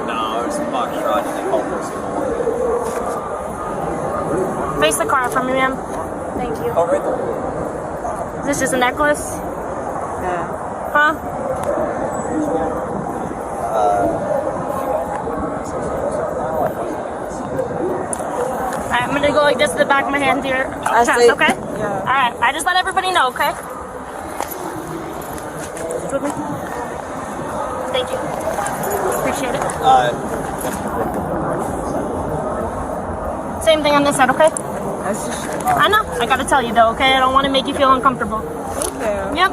C: No, it's a Foxtrot. They call this.
A: Face the car for me, ma'am. Thank you.
C: Oh, right there.
A: Is this just a necklace?
J: Yeah.
A: Huh? Alright, I'm gonna go like this to the back of my hand here. Chest, okay?
J: Yeah.
A: Alright, I just let everybody know, okay? With me? Thank you. Appreciate it. Same thing on this side, okay?
J: That's just
A: I know. I gotta tell you though, okay? I don't want to make you feel uncomfortable.
J: Thank you.
A: Yep.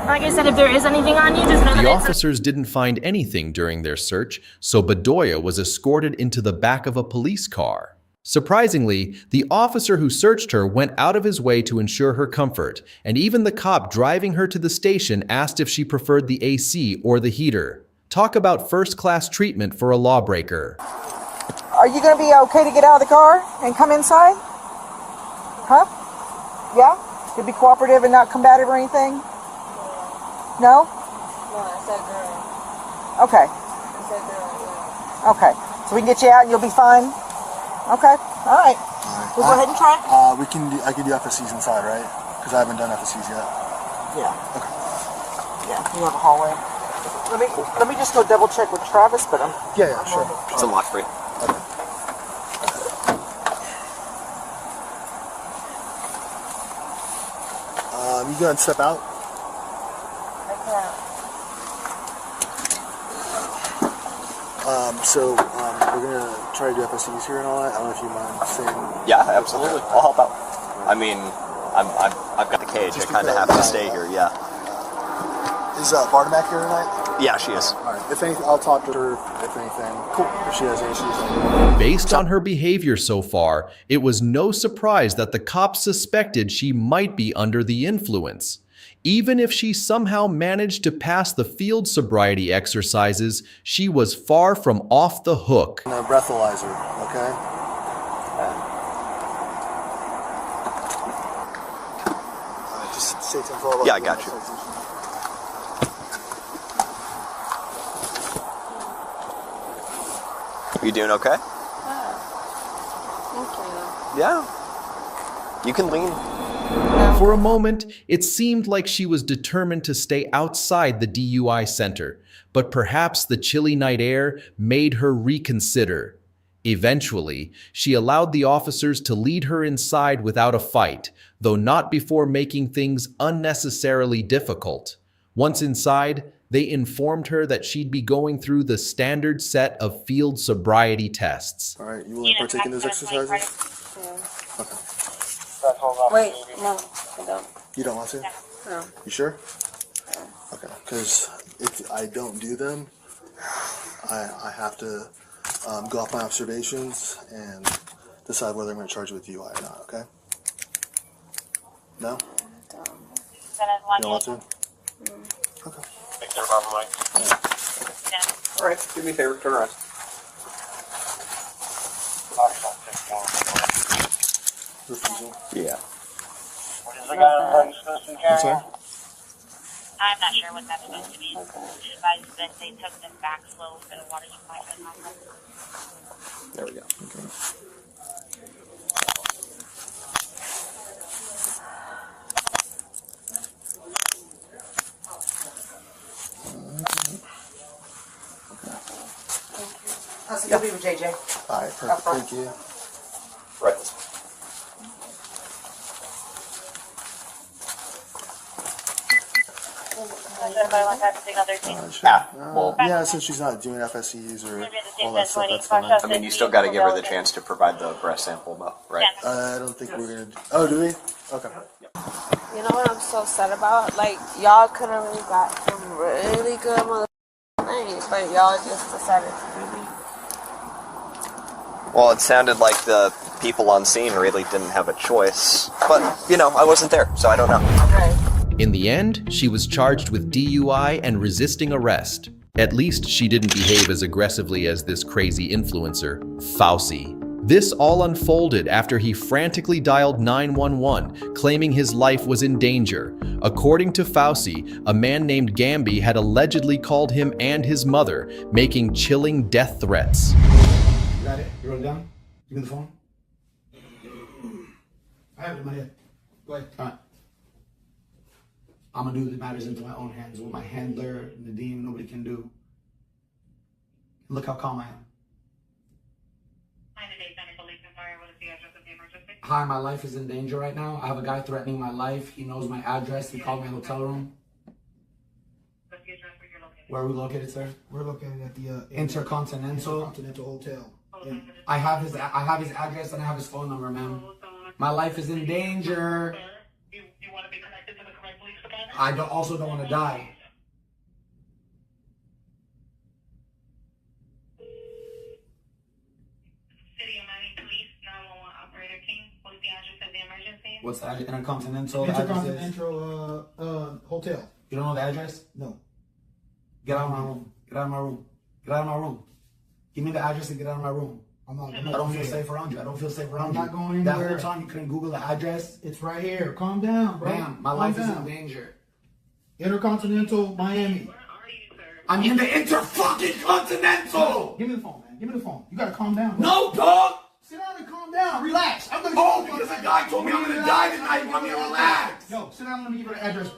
A: Like I said, if there is anything on you, just know that
D: The
A: it's...
D: officers didn't find anything during their search, so Bedoya was escorted into the back of a police car. Surprisingly, the officer who searched her went out of his way to ensure her comfort, and even the cop driving her to the station asked if she preferred the AC or the heater. Talk about first-class treatment for a lawbreaker.
L: Are you going to be okay to get out of the car and come inside? Huh? Yeah? You'll be cooperative and not combative or anything? No?
J: No, I said girl.
L: Okay.
J: I said girl, yeah.
L: Okay. So we can get you out and you'll be fine? Okay. All right. We'll go ahead and try.
H: I can do FSCs inside, right? Because I haven't done FSCs yet.
L: Yeah. Okay. Yeah, you have a hallway. Let me just go double check with Travis, but I'm...
H: Yeah, sure.
C: It's unlocked for you.
H: You go and step out.
J: I can't.
H: We're gonna try to do FSCs here and all that. I don't know if you mind staying.
C: Yeah, absolutely. I'll help out. I mean, I've got the cage. I kind of have to stay here. Yeah.
H: Is Bartimac here tonight?
C: Yeah, she is.
H: All right. If anything, I'll talk to her. If anything, cool. If she has any issues.
D: Based on her behavior so far, it was no surprise that the cops suspected she might be under the influence. Even if she somehow managed to pass the field sobriety exercises, she was far from off the hook.
H: A breathalyzer, okay? Just stay tuned.
C: Yeah, I got you. You doing okay?
J: Thank you.
C: Yeah. You can lean.
J: No.
D: For a moment, it seemed like she was determined to stay outside the DUI center, but perhaps the chilly night air made her reconsider. Eventually, she allowed the officers to lead her inside without a fight, though not before making things unnecessarily difficult. Once inside, they informed her that she'd be going through the standard set of field sobriety tests.
G: All right, you want to partake in those exercises? Okay.
J: Wait, no, I don't.
G: You don't want to?
J: No.
G: You sure? Okay, because if I don't do them, I have to go off my observations and decide whether I'm going to charge you with DUI or not, okay? No? You don't want to? Okay.
T: All right, do me a favor, turn around.
G: Refusal?
C: Yeah.
G: I'm sorry?
W: I'm not sure what that's supposed to mean. Advised that they took them back slow for the water supply for the complex.
C: There we go.
G: Okay.
L: I'll see you later, JJ.
G: All right, perfect. Thank you.
C: Right this way.
G: Yeah, since she's not doing FSEs or all that stuff, that's fine.
C: I mean, you still got to give her the chance to provide the breast sample, though, right?
G: I don't think we're going to... Oh, do we? Okay.
J: You know what I'm so sad about? Like, y'all could have really got some really good motherfucking names, but y'all just decided to do me.
C: Well, it sounded like the people on scene really didn't have a choice. But, you know, I wasn't there, so I don't know.
J: Okay.
D: In the end, she was charged with DUI and resisting arrest. At least she didn't behave as aggressively as this crazy influencer, Fauci. This all unfolded after he frantically dialed 911, claiming his life was in danger. According to Fauci, a man named Gamby had allegedly called him and his mother, making chilling death threats.
S: You got it? You wrote it down? Give me the phone. I have it in my head. Go ahead. All right. I'm gonna do the matters into my own hands. With my handler, Nadeem, nobody can do. Look how calm I am. Hi, my life is in danger right now. I have a guy threatening my life. He knows my address. He called my hotel room. Where are we located, sir? We're located at the Intercontinental Hotel. I have his address and I have his phone number, ma'am. My life is in danger. I also don't want to die. What's the address? Intercontinental Hotel. You don't know the address? No. Get out of my room. Get out of my room. Get out of my room. Give me the address and get out of my room. I don't feel safe around you. I don't feel safe around you. I'm not going anywhere. That whole time you couldn't Google the address? It's right here. Calm down, bro. Ma'am, my life is in danger. Intercontinental Miami. I'm in the Intercontinental. Give me the phone, man. Give me the phone. You gotta calm down, bro. No, dog. Sit down and calm down. Relax. I'm gonna. Because a guy told me I'm gonna die tonight. You want me to relax? Yo, sit down and let me give her the address.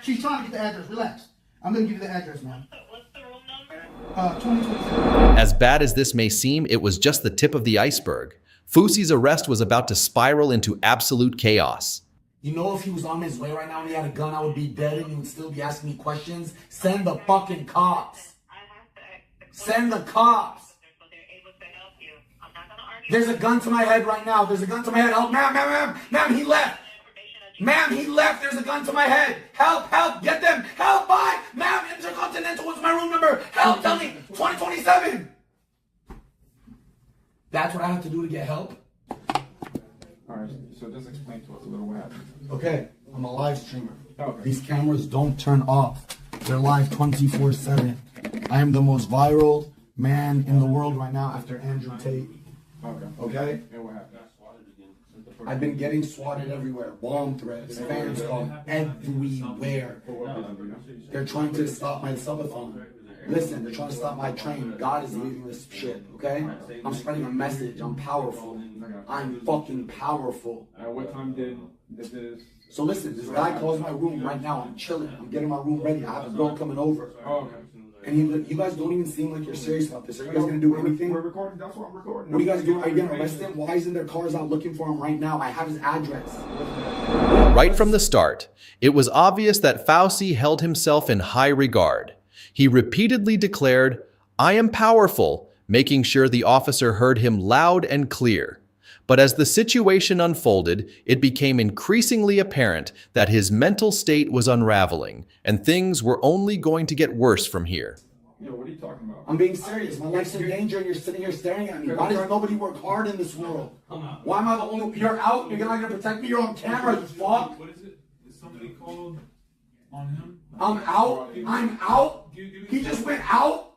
S: She's trying to get the address. Relax. I'm gonna give you the address, man. What's the room number? 2027.
D: As bad as this may seem, it was just the tip of the iceberg. Fusi's arrest was about to spiral into absolute chaos.
S: You know, if he was on his way right now and he had a gun, I would be dead and he would still be asking me questions. Send the fucking cops. Send the cops. There's a gun to my head right now. There's a gun to my head. Help, ma'am, he left. Ma'am, he left. There's a gun to my head. Help, get them. Help, bye. Ma'am, Intercontinental, what's my room number? Help, tell me. 2027. That's what I have to do to get help?
E: Alright, so just explain to us a little what happened.
S: Okay, I'm a live streamer.
E: Okay.
S: These cameras don't turn off. They're live 24/7. I am the most viral man in the world right now after Andrew Tate. Okay?
E: And what happened?
S: I've been getting swatted everywhere. Bomb threats, fans call everywhere. They're trying to stop my subathon. Listen, they're trying to stop my train. God is leading this shit, okay? I'm spreading a message. I'm powerful. I'm fucking powerful.
E: At what time did this
S: So listen, this guy calls my room right now. I'm chilling. I'm getting my room ready. I have a girl coming over. Oh, okay. And you guys don't even seem like you're serious about this. Are you guys gonna do anything? We're recording. That's what I'm recording. What are you guys doing? Are you gonna arrest him? Why isn't there cars out looking for him right now? I have his address.
D: Right from the start, it was obvious that Fauci held himself in high regard. He repeatedly declared, "I am powerful," making sure the officer heard him loud and clear. But as the situation unfolded, it became increasingly apparent that his mental state was unraveling, and things were only going to get worse from here.
S: Yo, what are you talking about? I'm being serious. My life's in danger and you're sitting here staring at me. Why does nobody work hard in this world? Why am I the only... You're out? You're not going to protect me? You're on camera, you fuck? What is it? Is somebody called on him? I'm out? I'm out? He just went out?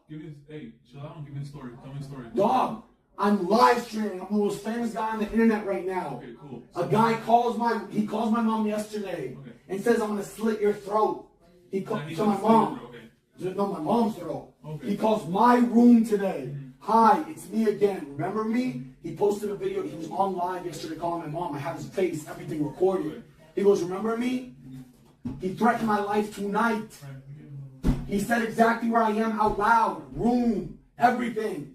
S: Hey, chill out. Give me the story. Tell me the story. Dog. I'm live streaming. I'm the most famous guy on the internet right now. Okay, cool. A guy calls my mom yesterday and says, "I'm gonna slit your throat." He calls to my mom. No, my mom's throat. Okay. He calls my room today. "Hi, it's me again. Remember me?" He posted a video. He was on live yesterday calling my mom. I have his face, everything recorded. He goes, "Remember me?" He threatened my life tonight. He said exactly where I am out loud, room, everything.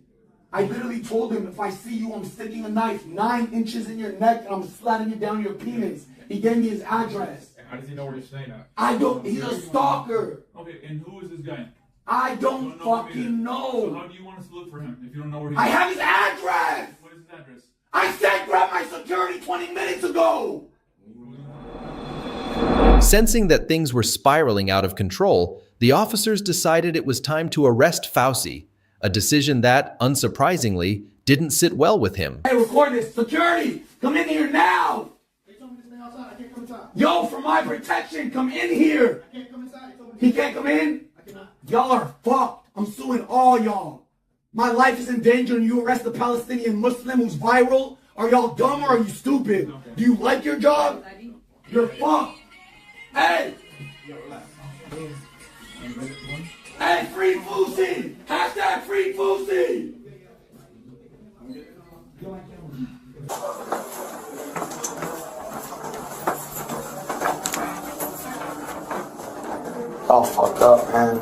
S: I literally told him, if I see you, I'm sticking a knife 9 inches in your neck and I'm sliding it down your penis. He gave me his address.
T: How does he know where you're staying at?
S: I don't, he's a stalker.
T: Okay, and who is this guy?
S: I don't fucking know.
T: So how do you want us to look for him if you don't know where he is?
S: I have his address.
T: What is his address?
S: I said grab my security 20 minutes ago.
D: Sensing that things were spiraling out of control, the officers decided it was time to arrest Fauci, a decision that, unsurprisingly, didn't sit well with him.
S: Hey, record this. Security, come in here now. They told me to stay outside. I can't come inside. Yo, for my protection, come in here. I can't come inside. He can't come in? I cannot. Y'all are fucked. I'm suing all y'all. My life is in danger and you arrest a Palestinian Muslim who's viral? Are y'all dumb or are you stupid? Do you like your job? You're fucked. Hey! Hey, free Fauci! Hashtag free Fauci!
M: Y'all fucked up, man.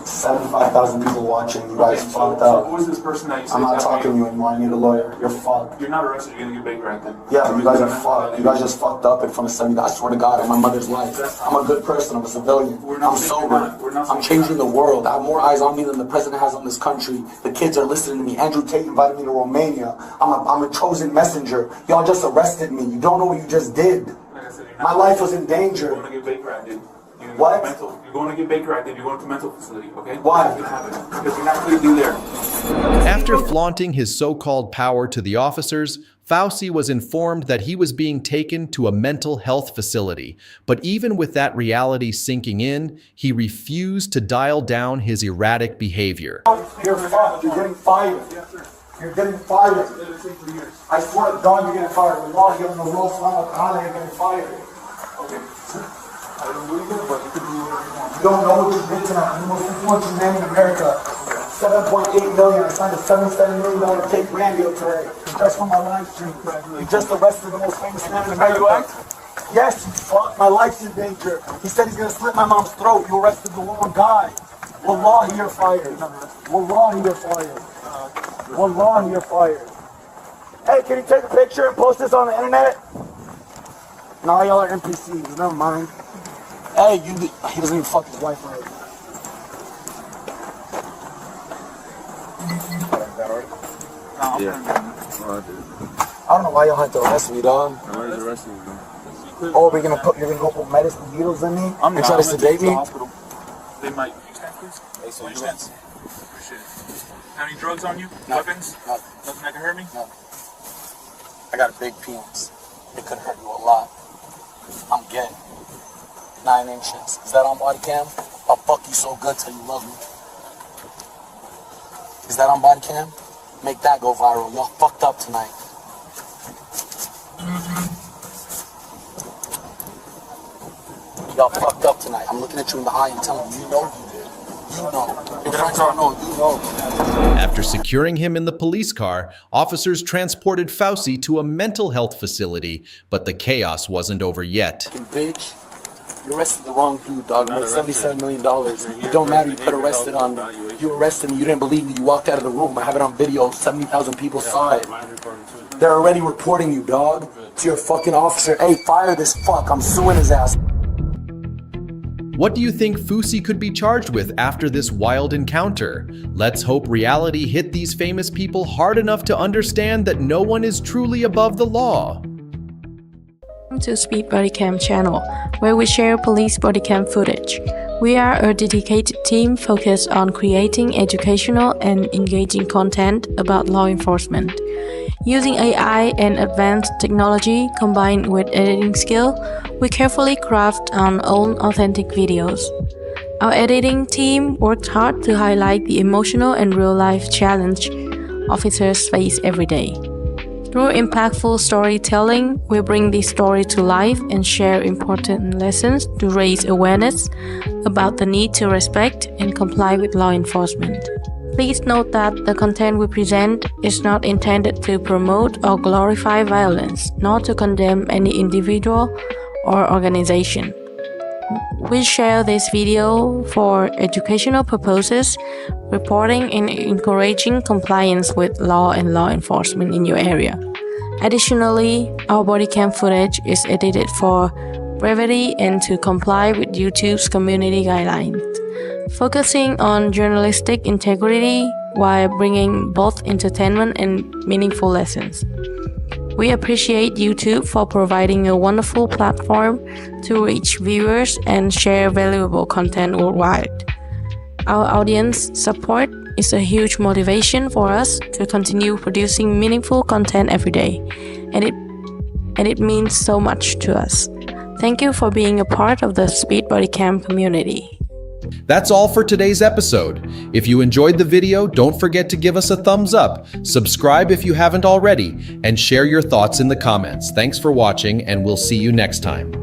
M: 75,000 people watching. You guys fucked up.
U: Who is this person that you said?
M: I'm not talking to you anymore. I need a lawyer. You're fucked.
U: You're not arrested. You're gonna get baked right then.
M: Yeah, you guys are fucked. You guys just fucked up in front of 70. I swear to God, in my mother's life. I'm a good person. I'm a civilian. I'm sober. I'm changing the world. I have more eyes on me than the president has on this country. The kids are listening to me. Andrew Tate invited me to Romania. I'm a chosen messenger. Y'all just arrested me. You don't know what you just did.
U: Like I said,
M: my life was in danger.
U: You're gonna get baked right then.
M: What?
U: You're going to get baked right then. You're going to a mental facility, okay?
M: Why?
U: Because you're not clearly there.
D: After flaunting his so-called power to the officers, Fauci was informed that he was being taken to a mental health facility. But even with that reality sinking in, he refused to dial down his erratic behavior.
M: You're fucked. You're getting fired. You're getting fired. I swear to God, you're getting fired. With law, you're on the roll flannel, you're getting fired. Okay. I don't believe it, but you could do it. You don't know what you did tonight. You're the most influential man in America. 7.8 million. I signed a $77 million cake brand deal today. Just for my live stream. You just arrested the most famous man in America. Yes, you fuck. My life's in danger. He said he's gonna slit my mom's throat. You arrested the wrong guy. Wallahi, you're fired. Wallahi, you're fired. Wallahi, you're fired. Hey, can you take a picture and post this on the internet? No, y'all are NPCs. Never mind. Hey, he doesn't even fuck his wife right. I don't know why y'all had to arrest me, dog. Oh, you're gonna go put medicine needles in me and try to sedate me?
U: They might. Use that, please? Hey, so use that. Appreciate it. Have any drugs on you? No. Weapons?
M: No.
U: Nothing that can hurt me?
M: No. I got a big penis. It could hurt you a lot. I'm gay. 9 inches. Is that on Bodycam? I'll fuck you so good till you love me. Is that on Bodycam? Make that go viral. Y'all fucked up tonight. Y'all fucked up tonight. I'm looking at you in the eye and telling you, you know you did.
D: After securing him in the police car, officers transported Fauci to a mental health facility, but the chaos wasn't over yet.
S: Bitch, you arrested the wrong dude, dog. I made $77 million. It don't matter, you put arrested on me. You arrested me, you didn't believe me, you walked out of the room. I have it on video, 70,000 people saw it. They're already reporting you, dog. To your fucking officer. Hey, fire this fuck, I'm suing his ass.
D: What do you think Fauci could be charged with after this wild encounter? Let's hope reality hit these famous people hard enough to understand that no one is truly above the law.
N: Welcome to Speed Bodycam channel, where we share police bodycam footage. We are a dedicated team focused on creating educational and engaging content about law enforcement. Using AI and advanced technology combined with editing skill, we carefully craft our own authentic videos. Our editing team worked hard to highlight the emotional and real-life challenge officers face every day. Through impactful storytelling, we bring this story to life and share important lessons to raise awareness about the need to respect and comply with law enforcement. Please note that the content we present is not intended to promote or glorify violence, nor to condemn any individual or organization. We share this video for educational purposes, reporting and encouraging compliance with law and law enforcement in your area. Additionally, our bodycam footage is edited for brevity and to comply with YouTube's community guidelines, focusing on journalistic integrity while bringing both entertainment and meaningful lessons. We appreciate YouTube for providing a wonderful platform to reach viewers and share valuable content worldwide. Our audience support is a huge motivation for us to continue producing meaningful content every day, and it means so much to us. Thank you for being a part of the Speed Bodycam community.
D: That's all for today's episode. If you enjoyed the video, don't forget to give us a thumbs up, subscribe if you haven't already, and share your thoughts in the comments. Thanks for watching, and we'll see you next time.